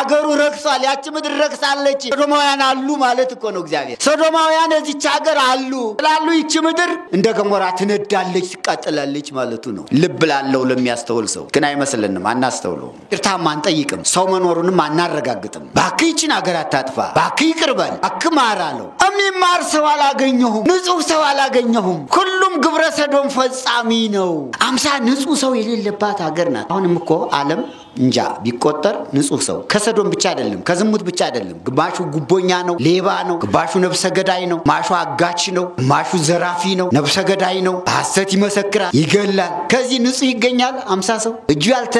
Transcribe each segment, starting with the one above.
አገሩ ረክሷል ያቺ ምድር ረክሳለች ሶዶማውያን አሉ ማለት እኮ ነው እግዚአብሔር ሶዶማውያን እዚች ሀገር አሉ ስላሉ ይቺ ምድር እንደ ገሞራ ትነዳለች ትቃጠላለች ማለቱ ነው ልብ ላለው ለሚያስተውል ሰው ግን አይመስልንም አናስተውለው ይርታም አንጠይቅም ሰው መኖሩንም አናረጋግጥም ባክይችን ሀገር አታጥፋ ባክይ ቅርበል አክማራለው የሚማር ሰው አላገኘሁም ንጹህ ሰው አላገኘሁም ሁሉም ግብረ ሰዶም ፈጻሚ ነው 50 ንጹህ ሰው የሌለባት ሀገር ናት አሁንም እኮ ዓለም እንጃ ቢቆጠር ንጹህ ሰው ከሰዶም ብቻ አይደለም ከዝሙት ብቻ አይደለም ግማሹ ጉቦኛ ነው ሌባ ነው ግማሹ ነፍሰ ገዳይ ነው ማሹ አጋች ነው ማሹ ዘራፊ ነው ነፍሰ ገዳይ ነው ሐሰት ይመሰክራል ይገላል ከዚህ ንጹህ ይገኛል 50 ሰው እጁ ያልተ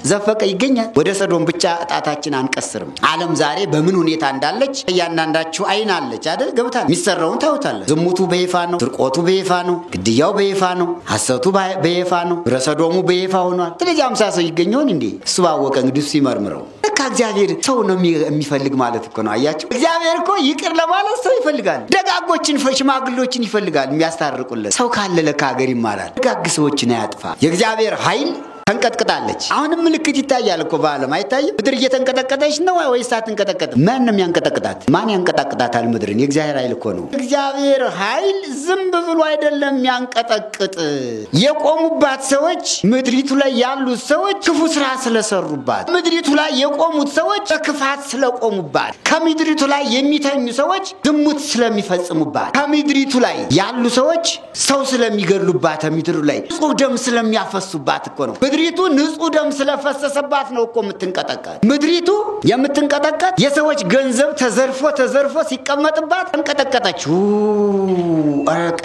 ዘፈቀ ይገኛል ወደ ሰዶም ብቻ ጣታችን አንቀስርም ዓለም ዛሬ በምን ሁኔታ እንዳለች ያንዳንዳችሁ አይን አለች አይደል ገብታል ሚሰራውን ታውታለ ዝሙቱ በይፋ ነው ትርቆቱ በይፋ ነው ግድያው በይፋ ነው ሐሰቱ በይፋ ነው ረሰዶሙ በይፋ ሆኗል ስለዚህ 50 ሰው ይገኛል እንዴ እሱ ባወቀ እንግዲህ ሲመርምረው እግዚአብሔር ሰው ነው የሚፈልግ ማለት እኮ ነው አያችሁ እግዚአብሔር እኮ ይቅር ለማለት ሰው ይፈልጋል ደጋጎችን ሽማግሌዎችን ይፈልጋል የሚያስታርቁለት ሰው ካለ ለካገር ይማራል ደጋግ ሰዎችን ያጥፋ የእግዚአብሔር ኃይል ተንቀጥቀጣለች አሁንም ምልክት ይታያል እኮ በዓለም አይታይም ምድር እየተንቀጠቀጠች ነው ወይስ አትንቀጠቀጥ ማን ነው የሚያንቀጠቅጣት ማን ያንቀጠቅጣታል ምድርን የእግዚአብሔር ኃይል እኮ ነው እግዚአብሔር ኃይል ዝም ብሎ አይደለም የሚያንቀጠቅጥ የቆሙባት ሰዎች ምድሪቱ ላይ ያሉት ሰዎች ክፉ ስራ ስለሰሩባት ምድሪቱ ላይ የቆሙት ሰዎች በክፋት ስለቆሙባት ከምድሪቱ ላይ የሚተኙ ሰዎች ዝሙት ስለሚፈጽሙባት ከምድሪቱ ላይ ያሉ ሰዎች ሰው ስለሚገሉባት ምድሩ ላይ ንጹህ ደም ስለሚያፈሱባት እኮ ነው ምድሪቱ ንጹህ ደም ስለፈሰሰባት ነው እኮ የምትንቀጠቀጥ ምድሪቱ የምትንቀጠቀጥ የሰዎች ገንዘብ ተዘርፎ ሲቀመጥባት እንቀጠቀጠች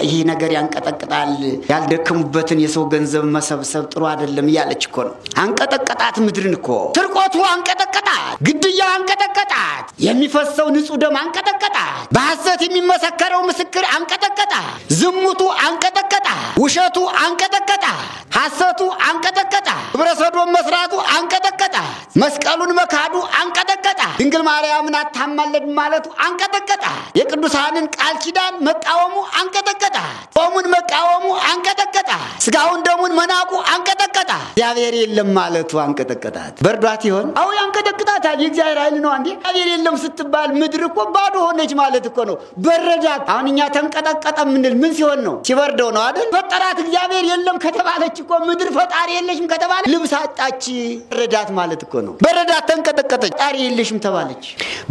ይሄ ነገር ያንቀጠቅጣል ያልደከሙበትን የሰው ገንዘብ መሰብሰብ ጥሩ አይደለም ያለች እኮ ነው አንቀጠቀጣት ምድርን እኮ ትርቆቱ አንቀጠቀጣት ግድያው አንቀጠቀጣት የሚፈሰው ንጹህ ደም አንቀጠቀጣት በሐሰት የሚመሰከረው ምስክር አንቀጠቀጣት ዝሙቱ አንቀጠቀጣት ውሸቱ አንቀጠቀጣት ሐሰቱ አንቀጠቀጣት ግብረ ሰዶም መስራቱ አንቀጠቀጣት መስቀሉን መካዱ አንቀጠቀጣት ድንግል ማርያምን አታማለድ ማለቱ አንቀጠቀጣት የቅዱሳንን ቃል ኪዳን መቃወሙ አንቀጠቀጣት ጾሙን መቃወሙ አንቀጠቀጣት ስጋውን ደሙን መናቁ አንቀጠቀጣት እግዚአብሔር የለም ማለቱ አንቀጠቀጣት በርዷት ይሆን አው ያንቀጠቀጣታል የእግዚአብሔር ኃይል ነው አንዴ እግዚአብሔር የለም ስትባል ምድር እኮ ባዶ ሆነች ማለት እኮ ነው በረዳት አሁንኛ ተንቀጠቀጠ ምን ሲሆን ነው ሲበርደው ነው አይደል ፈጠራት እግዚአብሔር የለም ከተባለች እኮ ምድር ፈጣሪ የለሽም ከተባለ ልብስ አጣች በረዳት ማለት እኮ ነው በረዳት ተንቀጠቀጠች ፈጣሪ የለሽም ተባለች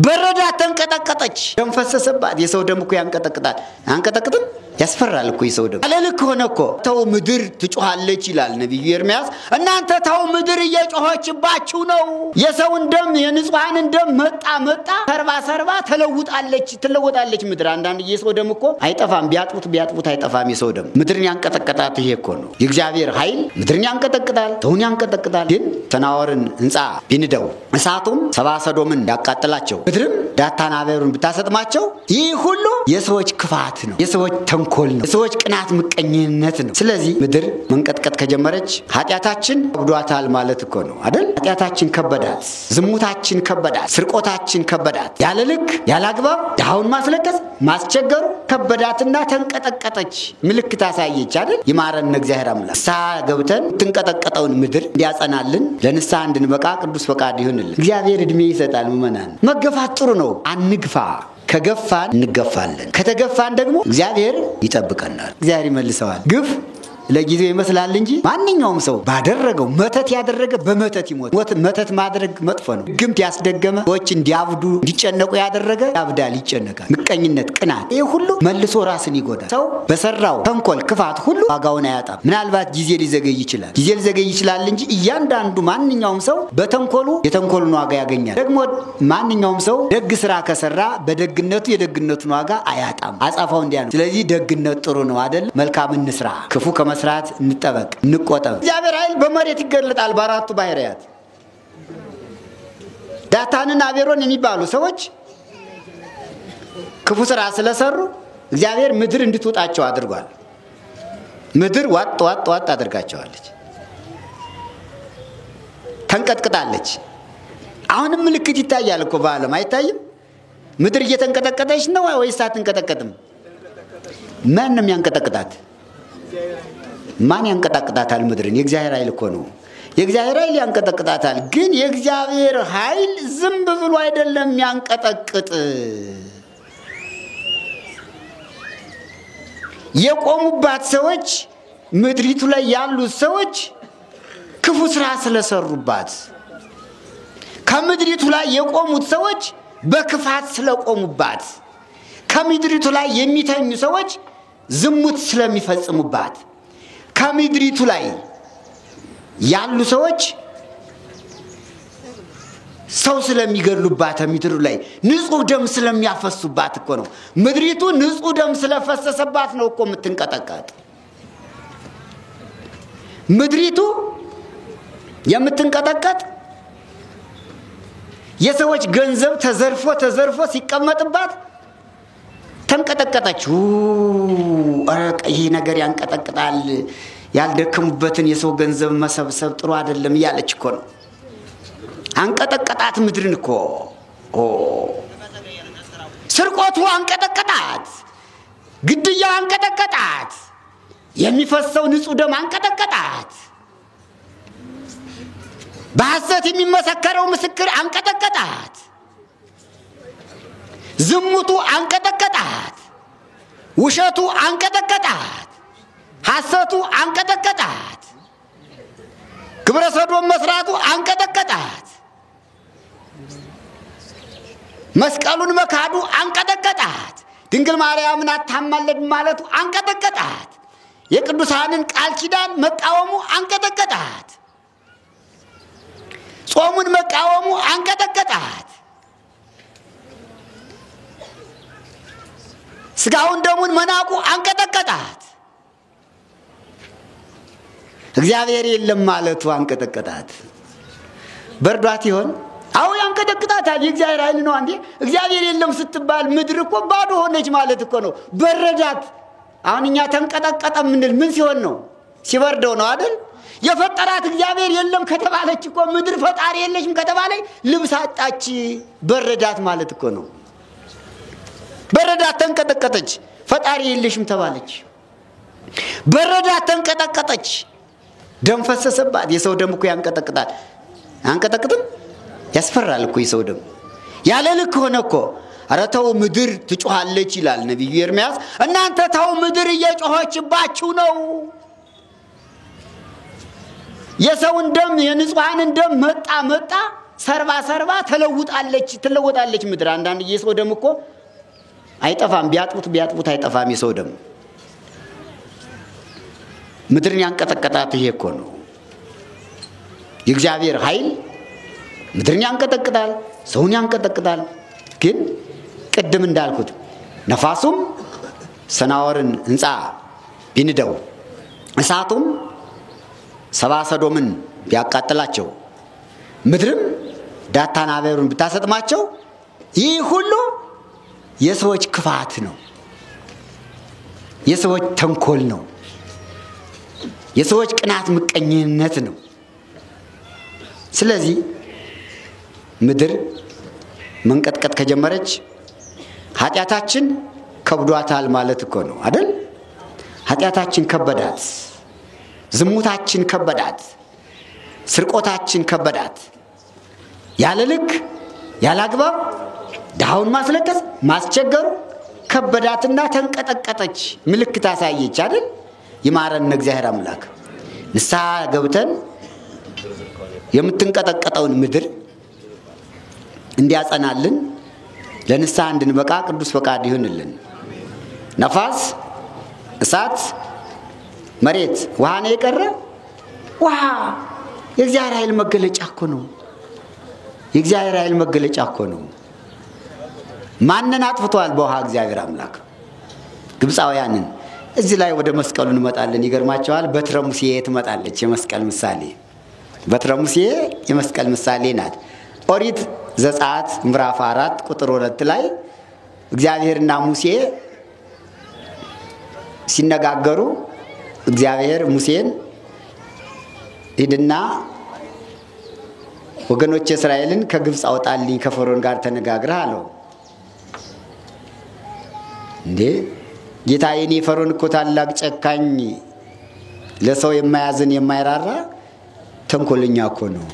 በረዳት ተንቀጠቀጠች ደም ፈሰሰባት የሰው ደም እኮ ያንቀጠቅጣል አንቀጠቅጥም ያስፈራል እኮ ይሰው ደም አለልክ ሆነ እኮ ተው ምድር ትጮሃለች ይላል ነብዩ ኤርሚያስ እናንተ ተው ምድር እየጮኸችባችሁ ነው የሰውን ደም የንጹሃንን ደም መጣ ሰርባ ትለወጣለች ምድር አንዳንድ የሰው ደም እኮ አይጠፋም ቢያጥቡት አይጠፋም የሰው ደም ምድርን ያንቀጠቀጣት ይሄ እኮ ነው የእግዚአብሔር ኃይል ምድርን ያንቀጠቅጣል ተውን ያንቀጠቅጣል ግን ሰናወርን ህንጻ ቢንደው እሳቱም ሰባ ሰዶምን ያቃጥላቸው ምድርም ዳታና አቤሩን ብታሰጥማቸው ይህ ሁሉ የሰዎች ክፋት ነው የሰዎች ተንኮል ነው የሰዎች ቅናት ምቀኝነት ነው ስለዚህ ምድር መንቀጥቀጥ ከጀመረች ኃጢያታችን ወግዷታል ማለት እኮ ነው አይደል ኃጢያታችን ከበዳት ዝሙታችን ከበዳት ስርቆታችን ከበዳት ያለልክ ያላግባብ ዳውን ማስለቀስ ማስቸገሩ ከበዳትና ተንቀጠቀጠች ምልክት አሳየች አይደል ይማረን እግዚአብሔር አምላክ ገብተን ትንቀጠቀጠውን ምድር እንዲያጸናልን ለንስሐ እንድንበቃ ቅዱስ ፈቃድ ይሁንልን እግዚአብሔር እድሜ ይሰጣል መመናን መገፋት ጥሩ ነው አንግፋ ከገፋን እንገፋለን ከተገፋን ደግሞ እግዚአብሔር ይጠብቀናል እግዚአብሔር ይመልሰዋል ግፍ ለጊዜው ይመስላል እንጂ ማንኛውም ሰው ባደረገው መተት ያደረገ በመተት ይሞት መተት ማድረግ መጥፎ ነው ግምት ያስደገመ ሰዎች እንዲያብዱ እንዲጨነቁ ያደረገ ያብዳል ይጨነቃል ምቀኝነት ቅናት ይሄ ሁሉ መልሶ ራስን ይጎዳል ሰው በሰራው ተንኮል ክፋት ሁሉ ዋጋውን አያጣም ምናልባት ጊዜ ሊዘገይ ይችላል እንጂ እያንዳንዱ ማንኛውም ሰው በተንኮሉ የተንኮሉን ዋጋ ያገኛል ደግሞ ማንኛውም ሰው ደግ ስራ ከሰራ በደግነቱ የደግነቱን ዋጋ አያጣም አጻፋው እንዲያ ነው ስለዚህ ደግነት ጥሩ ነው አይደል መልካም እንስራ ክፉ መስራት እንጠበቅ እንቆጠብ እግዚአብሔር ኃይል በመሬት ይገለጣል በአራቱ ባህሪያት ዳታንና አቤሮን የሚባሉ ሰዎች ክፉ ስራ ስለሰሩ እግዚአብሔር ምድር እንድትወጣቸው አድርጓል ምድር ዋጥ አድርጋቸዋለች ተንቀጥቅጣለች አሁንም ምልክት ይታያል እኮ በዓለም አይታይም ምድር እየተንቀጠቀጠች ነው ወይስ አትንቀጠቀጥም ማንንም ያንቀጠቅጣት ማን ያንቀጠቅጣታል ምድርን የእግዚአብሔር ኃይል እኮ ነው የእግዚአብሔር ኃይል ያንቀጠቅጣታል። ግን የእግዚአብሔር ኃይል ዝም ብሎ አይደለም ያንቀጠቅጥ። የቆሙባት ሰዎች ምድሪቱ ላይ ያሉት ሰዎች ክፉ ስራ ስለሰሩባት፣ ከምድሪቱ ላይ የቆሙት ሰዎች በክፋት ስለቆሙባት፣ ከምድሪቱ ላይ የሚተኙ ሰዎች ዝሙት ስለሚፈጽሙባት፣ ከምድሪቱ ላይ ያሉ ሰዎች ሰው ስለሚገድሉባት፣ ምድሩ ላይ ንጹህ ደም ስለሚያፈሱባት እኮ ነው። ምድሪቱ ንጹህ ደም ስለፈሰሰባት ነው እኮ የምትንቀጠቀጥ። ምድሪቱ የምትንቀጠቀጥ የሰዎች ገንዘብ ተዘርፎ ሲቀመጥባት ተንቀጠቀጠች። ይሄ ነገር ያንቀጠቅጣል፣ ያልደከሙበትን የሰው ገንዘብ መሰብሰብ ጥሩ አይደለም እያለች እኮ ነው። አንቀጠቀጣት ምድርን እኮ። ስርቆቱ አንቀጠቀጣት፣ ግድያው አንቀጠቀጣት፣ የሚፈሰው ንጹህ ደም አንቀጠቀጣት፣ በሐሰት የሚመሰከረው ምስክር አንቀጠቀጣት፣ ዝሙቱ አንቀጠቀጣት፣ ውሸቱ አንቀጠቀጣት፣ ሐሰቱ አንቀጠቀጣት፣ ግብረ ሰዶም መስራቱ አንቀጠቀጣት፣ መስቀሉን መካዱ አንቀጠቀጣት፣ ድንግል ማርያምን አታማልድ ማለቱ አንቀጠቀጣት፣ የቅዱሳንን ቃል ኪዳን መቃወሙ አንቀጠቀጣት፣ ጾሙን መቃወሙ አንቀጠቀጣት፣ ስጋውን ደሙን መናቁ አንቀጠቀጣት፣ እግዚአብሔር የለም ማለቱ አንቀጠቀጣት። በርዷት ይሆን? አዎ ያንቀጠቅጣታል። የእግዚአብሔር ኃይል ነው። አንዴ እግዚአብሔር የለም ስትባል ምድር እኮ ባዶ ሆነች ማለት እኮ ነው። በረዳት። አሁን እኛ ተንቀጠቀጠ ምንል ምን ሲሆን ነው? ሲበርደው ነው አይደል? የፈጠራት እግዚአብሔር የለም ከተባለች እኮ ምድር ፈጣሪ የለሽም ከተባለች ልብስ አጣች፣ በረዳት ማለት እኮ ነው። በረዳት ተንቀጠቀጠች፣ ፈጣሪ የለሽም ተባለች። በረዳት ተንቀጠቀጠች፣ ደም ፈሰሰባት። የሰው ደም እኮ ያንቀጠቅጣል። አንቀጠቅጥም? ያስፈራል እኮ የሰው ደም። ያለ ልክ ሆነ እኮ። ኧረ ተው ምድር ትጮኻለች ይላል ነቢዩ ኤርምያስ። እናንተ ተው ምድር እየጮኸችባችሁ ነው። የሰውን ደም የንጹሃንን ደም መጣ ሰርባ ትለወጣለች ምድር። አንዳንድ የሰው ደም እኮ አይጠፋም፣ ቢያጥቡት አይጠፋም የሰው ደም። ምድርን ያንቀጠቀጣት ይሄ እኮ ነው። የእግዚአብሔር ኃይል ምድርን ያንቀጠቅጣል፣ ሰውን ያንቀጠቅጣል። ግን ቅድም እንዳልኩት ነፋሱም ሰናዖርን ሕንፃ ቢንደው፣ እሳቱም ሰብአ ሰዶምን ቢያቃጥላቸው፣ ምድርም ዳታን አቤሮን ብታሰጥማቸው፣ ይህ ሁሉ የሰዎች ክፋት ነው፣ የሰዎች ተንኮል ነው፣ የሰዎች ቅናት ምቀኝነት ነው። ስለዚህ ምድር መንቀጥቀጥ ከጀመረች ኃጢአታችን ከብዷታል ማለት እኮ ነው አይደል? ኃጢአታችን ከበዳት፣ ዝሙታችን ከበዳት፣ ስርቆታችን ከበዳት፣ ያለ ልክ ያለ አግባብ ድሃውን ማስለቀስ ማስቸገሩ ከበዳትና ተንቀጠቀጠች፣ ምልክት አሳየች አይደል? ይማረን እግዚአብሔር አምላክ። ንስሐ ገብተን የምትንቀጠቀጠውን ምድር እንዲያጸናልን ለንስሐ እንድንበቃ ቅዱስ ፈቃድ ይሁንልን። ነፋስ፣ እሳት፣ መሬት፣ ውሃ ነው የቀረ። ውሃ የእግዚአብሔር ኃይል መገለጫ እኮ ነው። የእግዚአብሔር ኃይል መገለጫ እኮ ነው። ማንን አጥፍቷል በውሃ? እግዚአብሔር አምላክ ግብፃውያንን። እዚህ ላይ ወደ መስቀሉ እንመጣለን። ይገርማቸዋል። በትረ ሙሴ ትመጣለች፣ የመስቀል ምሳሌ። በትረ ሙሴ የመስቀል ምሳሌ ናት። ኦሪት ዘጸአት ምዕራፍ 4 ቁጥር 2 ላይ እግዚአብሔርና ሙሴ ሲነጋገሩ እግዚአብሔር ሙሴን ሂድና ወገኖች እስራኤልን ከግብፅ አውጣልኝ ከፈርዖን ጋር ተነጋግረህ አለው። እንዴ ጌታዬ፣ እኔ ፈርዖን እኮ ታላቅ ጨካኝ፣ ለሰው የማያዝን የማይራራ ተንኮለኛ እኮ ነው።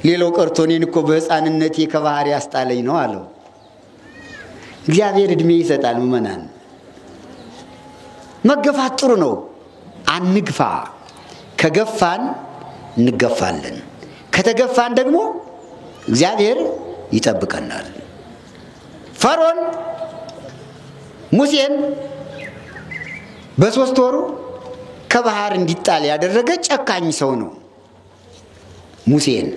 ሌላው ቀርቶ እኔን እኮ በሕፃንነቴ ከባህር ያስጣለኝ ነው አለው። እግዚአብሔር እድሜ ይሰጣል። ምእመናን መገፋት ጥሩ ነው። አንግፋ። ከገፋን እንገፋለን፣ ከተገፋን ደግሞ እግዚአብሔር ይጠብቀናል። ፈርዖን ሙሴን በ3 ወሩ ከባህር እንዲጣል ያደረገ ጨካኝ ሰው ነው። ሙሴን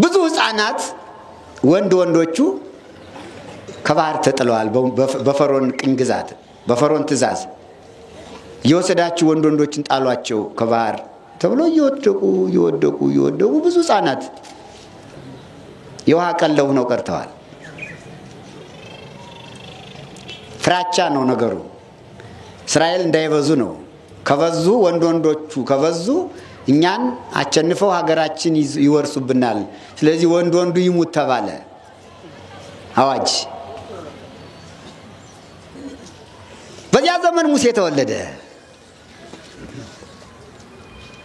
ብዙ ሕፃናት ወንዶቹ ከባህር ተጥለዋል። በፈርዖን ቅኝ ግዛት በፈርዖን ትእዛዝ የወሰዳችሁ ወንዶችን ጣሏቸው ከባህር ተብሎ እየወደቁ ብዙ ሕፃናት የውሃ ቀለብ ሆነው ቀርተዋል። ፍራቻ ነው ነገሩ። እስራኤል እንዳይበዙ ነው። ከበዙ ወንዶቹ ከበዙ እኛን አቸንፈው ሀገራችን ይወርሱብናል። ስለዚህ ወንዱ ይሙት ተባለ። አዋጅ። በዚያ ዘመን ሙሴ ተወለደ።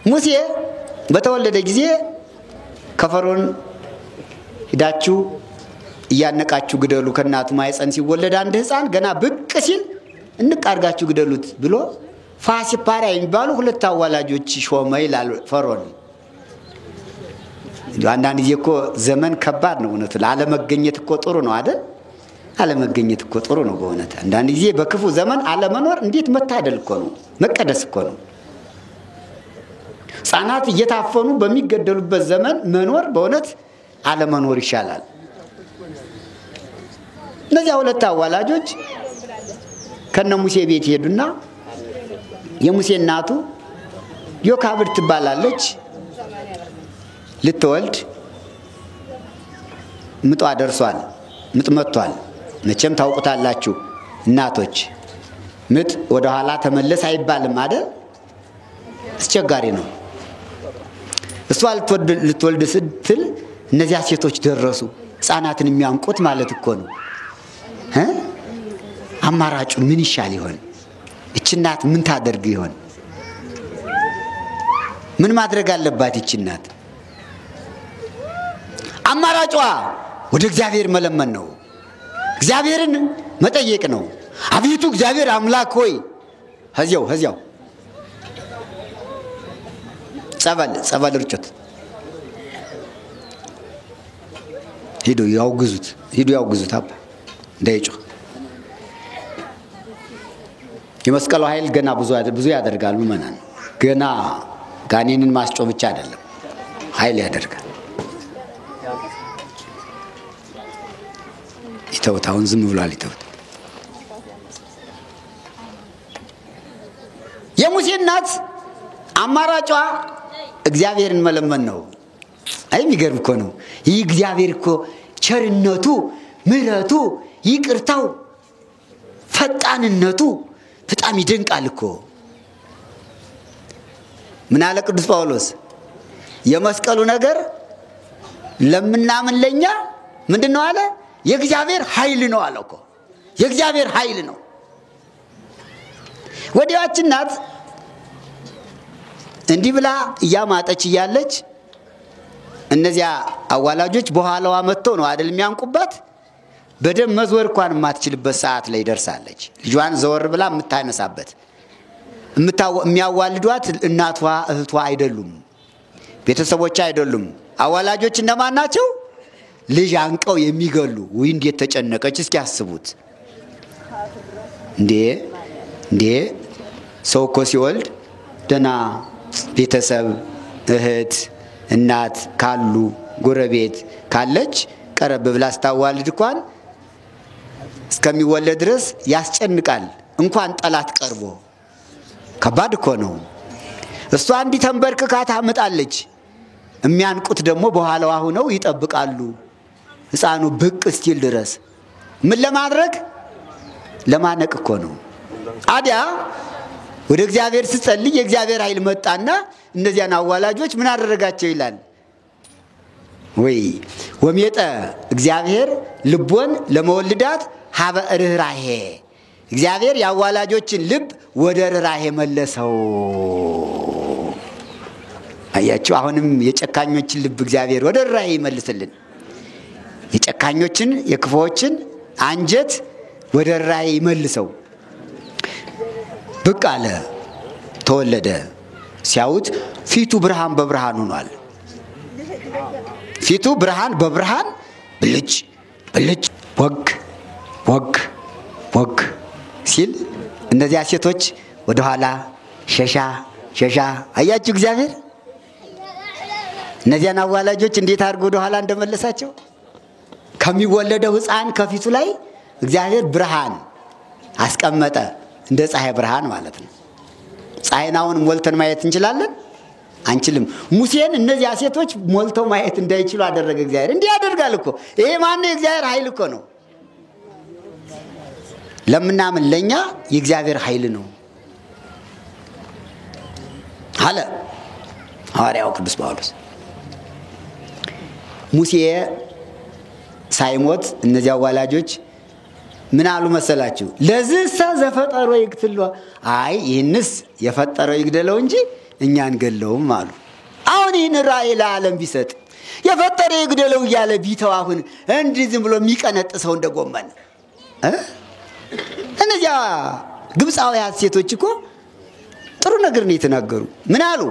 ሙሴ በተወለደ ጊዜ ከፈርዖን ሂዳችሁ እያነቃችሁ ግደሉ፣ ከእናቱ ማኅፀን ሲወለድ አንድ ሕፃን ገና ብቅ ሲል እንቃርጋችሁ ግደሉት ብሎ ፋሲፓራ የሚባሉ 2 አዋላጆች ሾመ ይላል ፈርዖን። አንዳንድ ጊዜ እኮ ዘመን ከባድ ነው። እውነቱ አለመገኘት እኮ ጥሩ ነው አይደል? አለመገኘት እኮ ጥሩ ነው በእውነት። አንዳንድ ጊዜ በክፉ ዘመን አለመኖር እንዴት መታደል እኮ ነው፣ መቀደስ እኮ ነው። ሕፃናት እየታፈኑ በሚገደሉበት ዘመን መኖር በእውነት አለመኖር ይሻላል። እነዚያ 2 አዋላጆች ከነ ሙሴ ቤት ሄዱና የሙሴ እናቱ ዮካብድ ትባላለች። ልትወልድ ምጧ ደርሷል። ምጥ መጥቷል። መቼም ታውቁታላችሁ እናቶች፣ ምጥ ወደ ኋላ ተመለስ አይባልም አይደል? አስቸጋሪ ነው። እሷ ልትወልድ ስትል እነዚያ ሴቶች ደረሱ። ሕፃናትን የሚያንቁት ማለት እኮ ነው። አማራጩ ምን ይሻል ይሆን? እቺ እናት ምን ታደርግ ይሆን? ምን ማድረግ አለባት እቺ እናት? አማራጯ ወደ እግዚአብሔር መለመን ነው። እግዚአብሔርን መጠየቅ ነው። አቤቱ እግዚአብሔር አምላክ ሆይ ህዚያው ጸበል ርጭት ሂዱ ያውግዙት አባ እንዳይጮህ። የመስቀሉ ኃይል ገና ብዙ ያደርጋሉ ምእመናን። ገና ጋኔንን ማስጮህ ብቻ አይደለም፣ ኃይል ያደርጋል። ይተውት፣ አሁን ዝም ብሏል። ይተውት። የሙሴ እናት አማራጯ እግዚአብሔርን መለመን ነው። አይ የሚገርም እኮ ነው። ይህ እግዚአብሔር እኮ ቸርነቱ፣ ምሕረቱ፣ ይቅርታው፣ ፈጣንነቱ በጣም ይደንቃል እኮ። ምን አለ ቅዱስ ጳውሎስ? የመስቀሉ ነገር ለምናምን ለኛ ምንድነው አለ? የእግዚአብሔር ኃይል ነው አለ እኮ። የእግዚአብሔር ኃይል ነው። ወዲያች እናት እንዲህ ብላ እያማጠች እያለች እነዚያ አዋላጆች በኋላዋ መጥተው ነው አይደል የሚያንቁባት። በደም መዝወር እንኳን የማትችልበት ሰዓት ላይ ደርሳለች። ልጇን ዘወር ብላ የምታነሳበት የሚያዋልዷት እናቷ እህቷ አይደሉም፣ ቤተሰቦቿ አይደሉም። አዋላጆች እንደማን ናቸው? ልጅ አንቀው የሚገሉ። ወይ እንዴት ተጨነቀች እስኪ አስቡት። እንዴ ሰው እኮ ሲወልድ ደና ቤተሰብ እህት እናት ካሉ ጎረቤት ካለች ቀረብ ብላ ስታዋልድ እንኳን እስከሚወለድ ድረስ ያስጨንቃል። እንኳን ጠላት ቀርቦ ከባድ እኮ ነው። እሷ እንዲህ ተንበርክካ ታምጣለች። የሚያንቁት ደግሞ በኋላዋ ሆነው ይጠብቃሉ ሕፃኑ ብቅ እስኪል ድረስ። ምን ለማድረግ? ለማነቅ እኮ ነው። አዲያ ወደ እግዚአብሔር ስትጸልይ የእግዚአብሔር ኃይል መጣና እነዚያን አዋላጆች ምን አደረጋቸው ይላል? ወይ ወሜጠ እግዚአብሔር ልቦን ለመወልዳት ሀበ ርህራሄ እግዚአብሔር የአዋላጆችን ልብ ወደ ርኅራኄ መለሰው። አያችሁ፣ አሁንም የጨካኞችን ልብ እግዚአብሔር ወደ ርኅራኄ ይመልስልን። የጨካኞችን የክፉዎችን አንጀት ወደ ርኅራኄ ይመልሰው። ብቅ አለ፣ ተወለደ። ሲያዩት ፊቱ ብርሃን በብርሃን ሆኗል። ፊቱ ብርሃን በብርሃን ብልጭ ብልጭ ወግ ወግ ወግ ሲል እነዚያ ሴቶች ወደ ኋላ ሸሻ ሸሻ። አያችሁ እግዚአብሔር እነዚያን አዋላጆች እንዴት አድርጎ ወደ ኋላ እንደመለሳቸው። ከሚወለደው ሕፃን ከፊቱ ላይ እግዚአብሔር ብርሃን አስቀመጠ፣ እንደ ፀሐይ ብርሃን ማለት ነው። ፀሐይን አሁን ሞልተን ማየት እንችላለን? አንችልም። ሙሴን እነዚያ ሴቶች ሞልተው ማየት እንዳይችሉ አደረገ እግዚአብሔር። እንዲህ ያደርጋል እኮ። ይሄ ማነው? የእግዚአብሔር ኃይል እኮ ነው። ለምናምን ለኛ የእግዚአብሔር ኃይል ነው አለ ሐዋርያው ቅዱስ ጳውሎስ። ሙሴ ሳይሞት እነዚያ አዋላጆች ምን አሉ መሰላችሁ? ለዝሰ ዘፈጠሮ ይግትሎ፣ አይ ይህንስ የፈጠረው ይግደለው እንጂ እኛ አንገለውም አሉ። አሁን ይህን ራእይ ለዓለም ቢሰጥ የፈጠረ ይግደለው እያለ ቢተው አሁን እንዲህ ዝም ብሎ የሚቀነጥሰው እንደጎመን እነዚያ ግብፃውያን ሴቶች እኮ ጥሩ ነገር ነው የተናገሩ። ምን አሉ?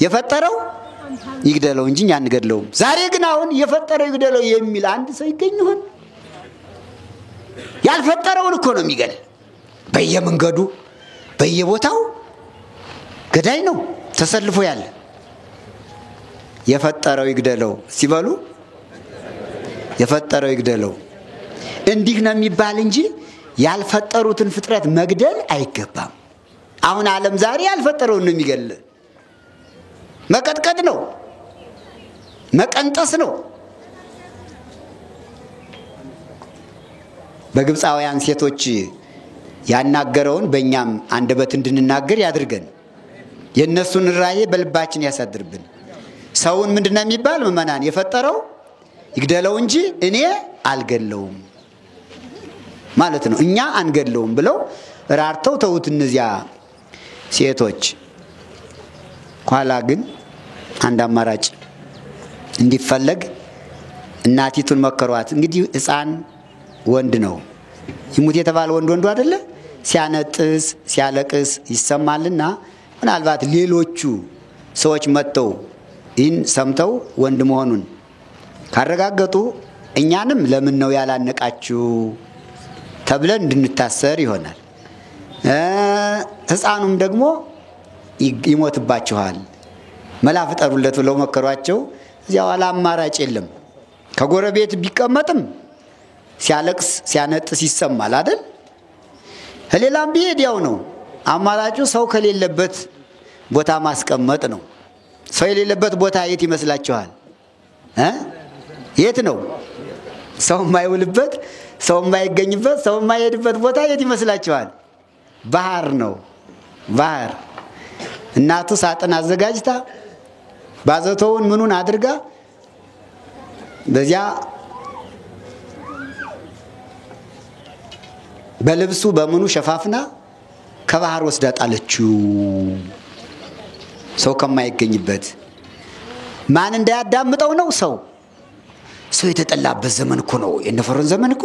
የፈጠረው ይግደለው እንጂ እኛ አንገድለውም። ዛሬ ግን አሁን የፈጠረው ይግደለው የሚል አንድ ሰው ይገኝ ይሆን? ያልፈጠረውን እኮ ነው የሚገል። በየመንገዱ በየቦታው ገዳይ ነው ተሰልፎ ያለ። የፈጠረው ይግደለው ሲበሉ የፈጠረው ይግደለው እንዲህ ነው የሚባል እንጂ ያልፈጠሩትን ፍጥረት መግደል አይገባም። አሁን ዓለም ዛሬ ያልፈጠረውን ነው የሚገል። መቀጥቀጥ ነው፣ መቀንጠስ ነው። በግብፃውያን ሴቶች ያናገረውን በእኛም አንደበት እንድንናገር ያድርገን። የእነሱን ራእይ በልባችን ያሳድርብን። ሰውን ምንድነው የሚባል? ምእመናን የፈጠረው ይግደለው እንጂ እኔ አልገለውም ማለት ነው። እኛ አንገለውም ብለው ራርተው ተውት እነዚያ ሴቶች። ኋላ ግን አንድ አማራጭ እንዲፈለግ እናቲቱን መከሯት። እንግዲህ ሕፃን ወንድ ነው፣ ይሙት የተባለ ወንዱ አይደለ? ሲያነጥስ ሲያለቅስ ይሰማልና ምናልባት ሌሎቹ ሰዎች መጥተው ይህን ሰምተው ወንድ መሆኑን ካረጋገጡ እኛንም ለምን ነው ያላነቃችሁ ተብለን እንድንታሰር ይሆናል። ሕፃኑም ደግሞ ይሞትባችኋል፣ መላ ፍጠሩለት ብለው መከሯቸው። እዚያ ኋላ አማራጭ የለም። ከጎረቤት ቢቀመጥም ሲያለቅስ ሲያነጥስ ይሰማል አይደል? ሌላም ቢሄድ ያው ነው። አማራጩ ሰው ከሌለበት ቦታ ማስቀመጥ ነው። ሰው የሌለበት ቦታ የት ይመስላችኋል? የት ነው? ሰው የማይውልበት፣ ሰው የማይገኝበት፣ ሰው የማይሄድበት ቦታ የት ይመስላችኋል? ባህር ነው። ባህር እናቱ ሳጥን አዘጋጅታ ባዘቶውን ምኑን አድርጋ በዚያ በልብሱ በምኑ ሸፋፍና ከባህር ወስዳ ጣለችው። ሰው ከማይገኝበት ማን እንዳያዳምጠው ነው? ሰው የተጠላበት ዘመን እኮ ነው። የነፈሮን ዘመን እኮ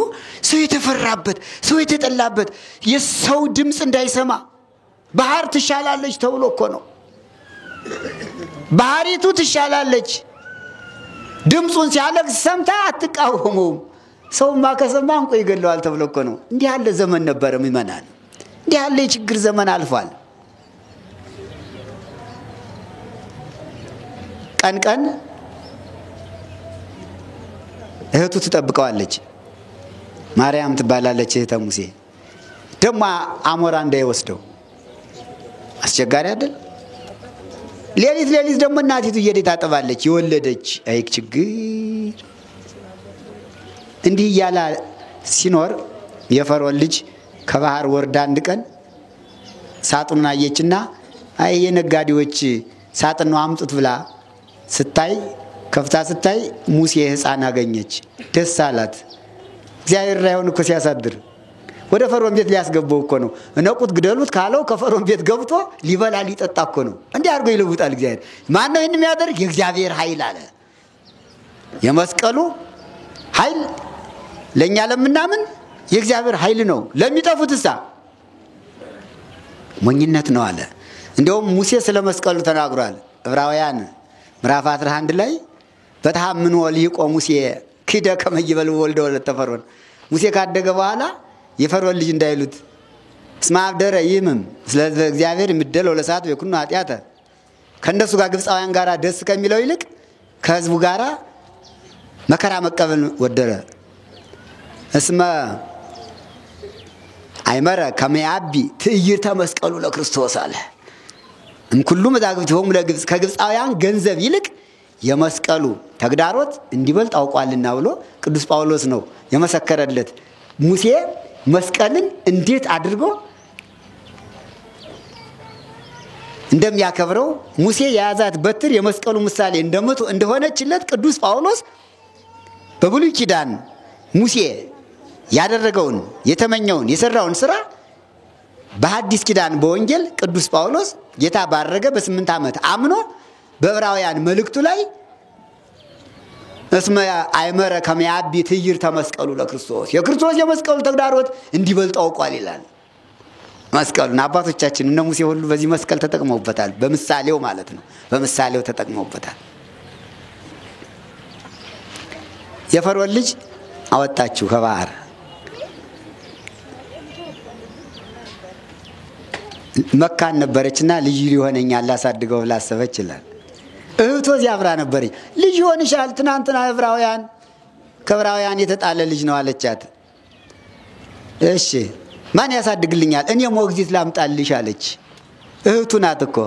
ሰው የተፈራበት፣ ሰው የተጠላበት፣ የሰው ድምፅ እንዳይሰማ ባህር ትሻላለች ተብሎ እኮ ነው። ባህሪቱ ትሻላለች። ድምፁን ሲያለቅስ ሰምታ አትቃወመውም። ሰውማ ከሰማ እንቆ ይገለዋል ተብሎ እኮ ነው። እንዲህ ያለ ዘመን ነበረ ምእመናን። እንዲህ ያለ የችግር ዘመን አልፏል። ቀን ቀን እህቱ ትጠብቀዋለች። ማርያም ትባላለች እህተ ሙሴ። ደግሞ አሞራ እንዳይወስደው አስቸጋሪ አይደል? ሌሊት ሌሊት ደግሞ እናቲቱ እየሄደች ታጠባለች። የወለደች አይ ችግር። እንዲህ እያለ ሲኖር የፈርዖን ልጅ ከባህር ወርዳ አንድ ቀን ሳጥኑን አየችና አይ የነጋዴዎች ሳጥን ነው አምጡት ብላ ስታይ ከፍታ ስታይ ሙሴ ሕፃን አገኘች። ደስ አላት። እግዚአብሔር ራዩን እኮ ሲያሳድር ወደ ፈርዖን ቤት ሊያስገባው እኮ ነው። እነቁት ግደሉት ካለው ከፈርዖን ቤት ገብቶ ሊበላ ሊጠጣ እኮ ነው። እንዲህ አድርጎ ይለውጣል እግዚአብሔር። ማን ነው ይህን የሚያደርግ? የእግዚአብሔር ኃይል አለ። የመስቀሉ ኃይል ለእኛ ለምናምን የእግዚአብሔር ኃይል ነው። ለሚጠፉትሳ ሞኝነት ነው አለ። እንደውም ሙሴ ስለ መስቀሉ ተናግሯል። ዕብራውያን ምዕራፍ 11 ላይ በተሐምኖ ሊቆ ሙሴ ክደ ከመይበል ወልደ ወለተ ፈርዖን። ሙሴ ካደገ በኋላ የፈርዖን ልጅ እንዳይሉት እስመ አብደረ ይምም ስለዚህ እግዚአብሔር የሚደለው ለሰዓት በኩኑ ኃጢአተ ከእነሱ ጋር ግብፃውያን ጋር ደስ ከሚለው ይልቅ ከህዝቡ ጋር መከራ መቀበል ወደረ። እስመ አይመረ ከመያቢ ትዕይርተ መስቀሉ ለክርስቶስ አለ። እንኩሉ መዛግብቲሆሙ ለግብፅ ከግብፃውያን ገንዘብ ይልቅ የመስቀሉ ተግዳሮት እንዲበልጥ አውቋልና ብሎ ቅዱስ ጳውሎስ ነው የመሰከረለት። ሙሴ መስቀልን እንዴት አድርጎ እንደሚያከብረው ሙሴ የያዛት በትር የመስቀሉ ምሳሌ እንደሆነችለት ቅዱስ ጳውሎስ በብሉይ ኪዳን ሙሴ ያደረገውን የተመኘውን የሰራውን ስራ በሐዲስ ኪዳን በወንጌል ቅዱስ ጳውሎስ ጌታ ባረገ በ8 ዓመት አምኖ በዕብራውያን መልእክቱ ላይ እስመ አይመረ ከመያቢ ትዕይርተ መስቀሉ ለክርስቶስ የክርስቶስ የመስቀሉ ተግዳሮት እንዲበልጥ አውቋል ይላል። መስቀሉን አባቶቻችን እነ ሙሴ ሁሉ በዚህ መስቀል ተጠቅመውበታል። በምሳሌው ማለት ነው። በምሳሌው ተጠቅመውበታል። የፈርዖን ልጅ አወጣችሁ ከባህር መካን ነበረችና ልጅ ሊሆነኛል ላሳድገው ላሰበች ይላል። እህቷ ዚያብራ ነበረች። ልጅ ሆንሻል ትናንትና ከዕብራውያን የተጣለ ልጅ ነው አለቻት። እሺ ማን ያሳድግልኛል? እኔ ሞግዚት ላምጣልሽ አለች። እህቱ ናት እኮ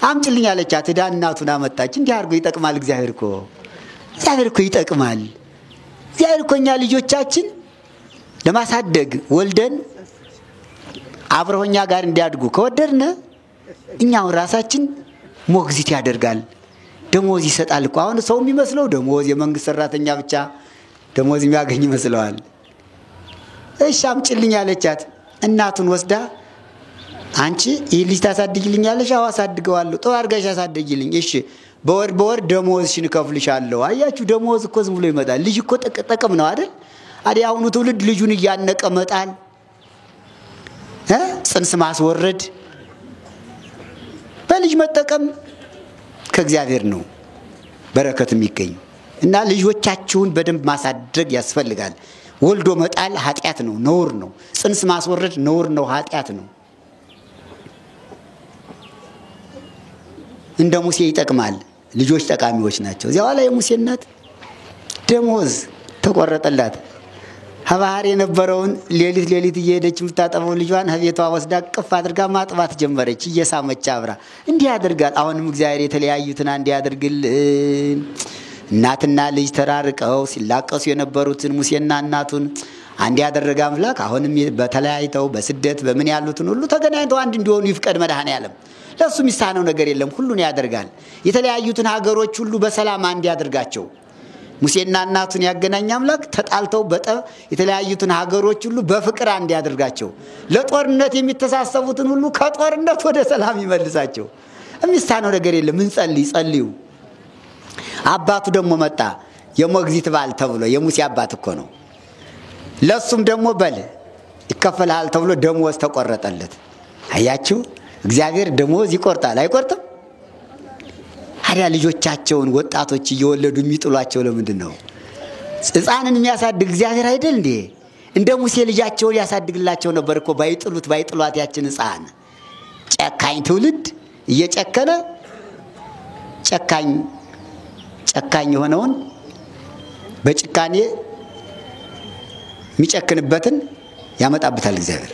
አምጪልኝ አለቻት። ዳ እናቱን አመጣች። እንዲህ አድርጎ ይጠቅማል እግዚአብሔር እኮ ይጠቅማል። እግዚአብሔር እኮ እኛ ልጆቻችን ለማሳደግ ወልደን አብረውኛ ጋር እንዲያድጉ ከወደድነ እኛው ራሳችን ሞግዚት ያደርጋል። ደሞዝ ይሰጣል እኮ። አሁን ሰው የሚመስለው ደሞዝ የመንግስት ሰራተኛ ብቻ ደሞዝ የሚያገኝ ይመስለዋል። እሺ አምጪልኝ አለቻት። እናቱን ወስዳ አንቺ ይህ ልጅ ታሳድጊልኛለሽ? አዎ አሳድገዋለሁ። ጥሩ አድርገሽ አሳድጊልኝ። እሺ በወር ደሞዝሽን እከፍልሻለሁ። አያችሁ ደሞዝ እኮ ዝም ብሎ ይመጣል። ልጅ እኮ ጥቅም ነው አይደል? አዲያ አሁኑ ትውልድ ልጁን እያነቀ መጣል፣ ጽንስ ማስወረድ፣ በልጅ መጠቀም ከእግዚአብሔር ነው በረከት የሚገኝ እና ልጆቻችሁን በደንብ ማሳደግ ያስፈልጋል። ወልዶ መጣል ኃጢአት ነው፣ ነውር ነው። ጽንስ ማስወረድ ነውር ነው፣ ኃጢአት ነው። እንደ ሙሴ ይጠቅማል። ልጆች ጠቃሚዎች ናቸው። እዚያው ላይ የሙሴ እናት ደሞዝ ተቆረጠላት። ከባህር የነበረውን ሌሊት እየሄደች የምታጠበው ልጇን ከቤቷ ወስዳ ቅፍ አድርጋ ማጥባት ጀመረች። እየሳመች አብራ እንዲህ ያደርጋል። አሁንም እግዚአብሔር የተለያዩትን አንድ ያደርግልን። እናትና ልጅ ተራርቀው ሲላቀሱ የነበሩትን ሙሴና እናቱን አንድ ያደረገ አምላክ አሁንም በተለያይተው በስደት በምን ያሉትን ሁሉ ተገናኝተው አንድ እንዲሆኑ ይፍቀድ መድኃኔዓለም። ለሱ የሚሳነው ነገር የለም። ሁሉን ያደርጋል። የተለያዩትን ሀገሮች ሁሉ በሰላም አንድ ያደርጋቸው። ሙሴና እናቱን ያገናኝ አምላክ ተጣልተው በጠብ የተለያዩትን ሀገሮች ሁሉ በፍቅር አንድ ያደርጋቸው። ለጦርነት የሚተሳሰቡትን ሁሉ ከጦርነት ወደ ሰላም ይመልሳቸው። የሚሳነው ነገር የለም። ጸልዩ። አባቱ ደግሞ መጣ። የሞግዚት ባል ተብሎ የሙሴ አባት እኮ ነው። ለሱም ደግሞ በል ይከፈልሃል ተብሎ ደሞዝ ተቆረጠለት። አያችሁ እግዚአብሔር ደሞዝ ይቆርጣል አይቆርጥም? ታዲያ ልጆቻቸውን ወጣቶች እየወለዱ የሚጥሏቸው ለምንድን ነው? ሕፃንን የሚያሳድግ እግዚአብሔር አይደል እንዴ? እንደ ሙሴ ልጃቸውን ያሳድግላቸው ነበር እኮ። ባይጥሏት ያችን ሕፃን ጨካኝ ትውልድ እየጨከነ ጨካኝ የሆነውን በጭካኔ የሚጨክንበትን ያመጣበታል እግዚአብሔር።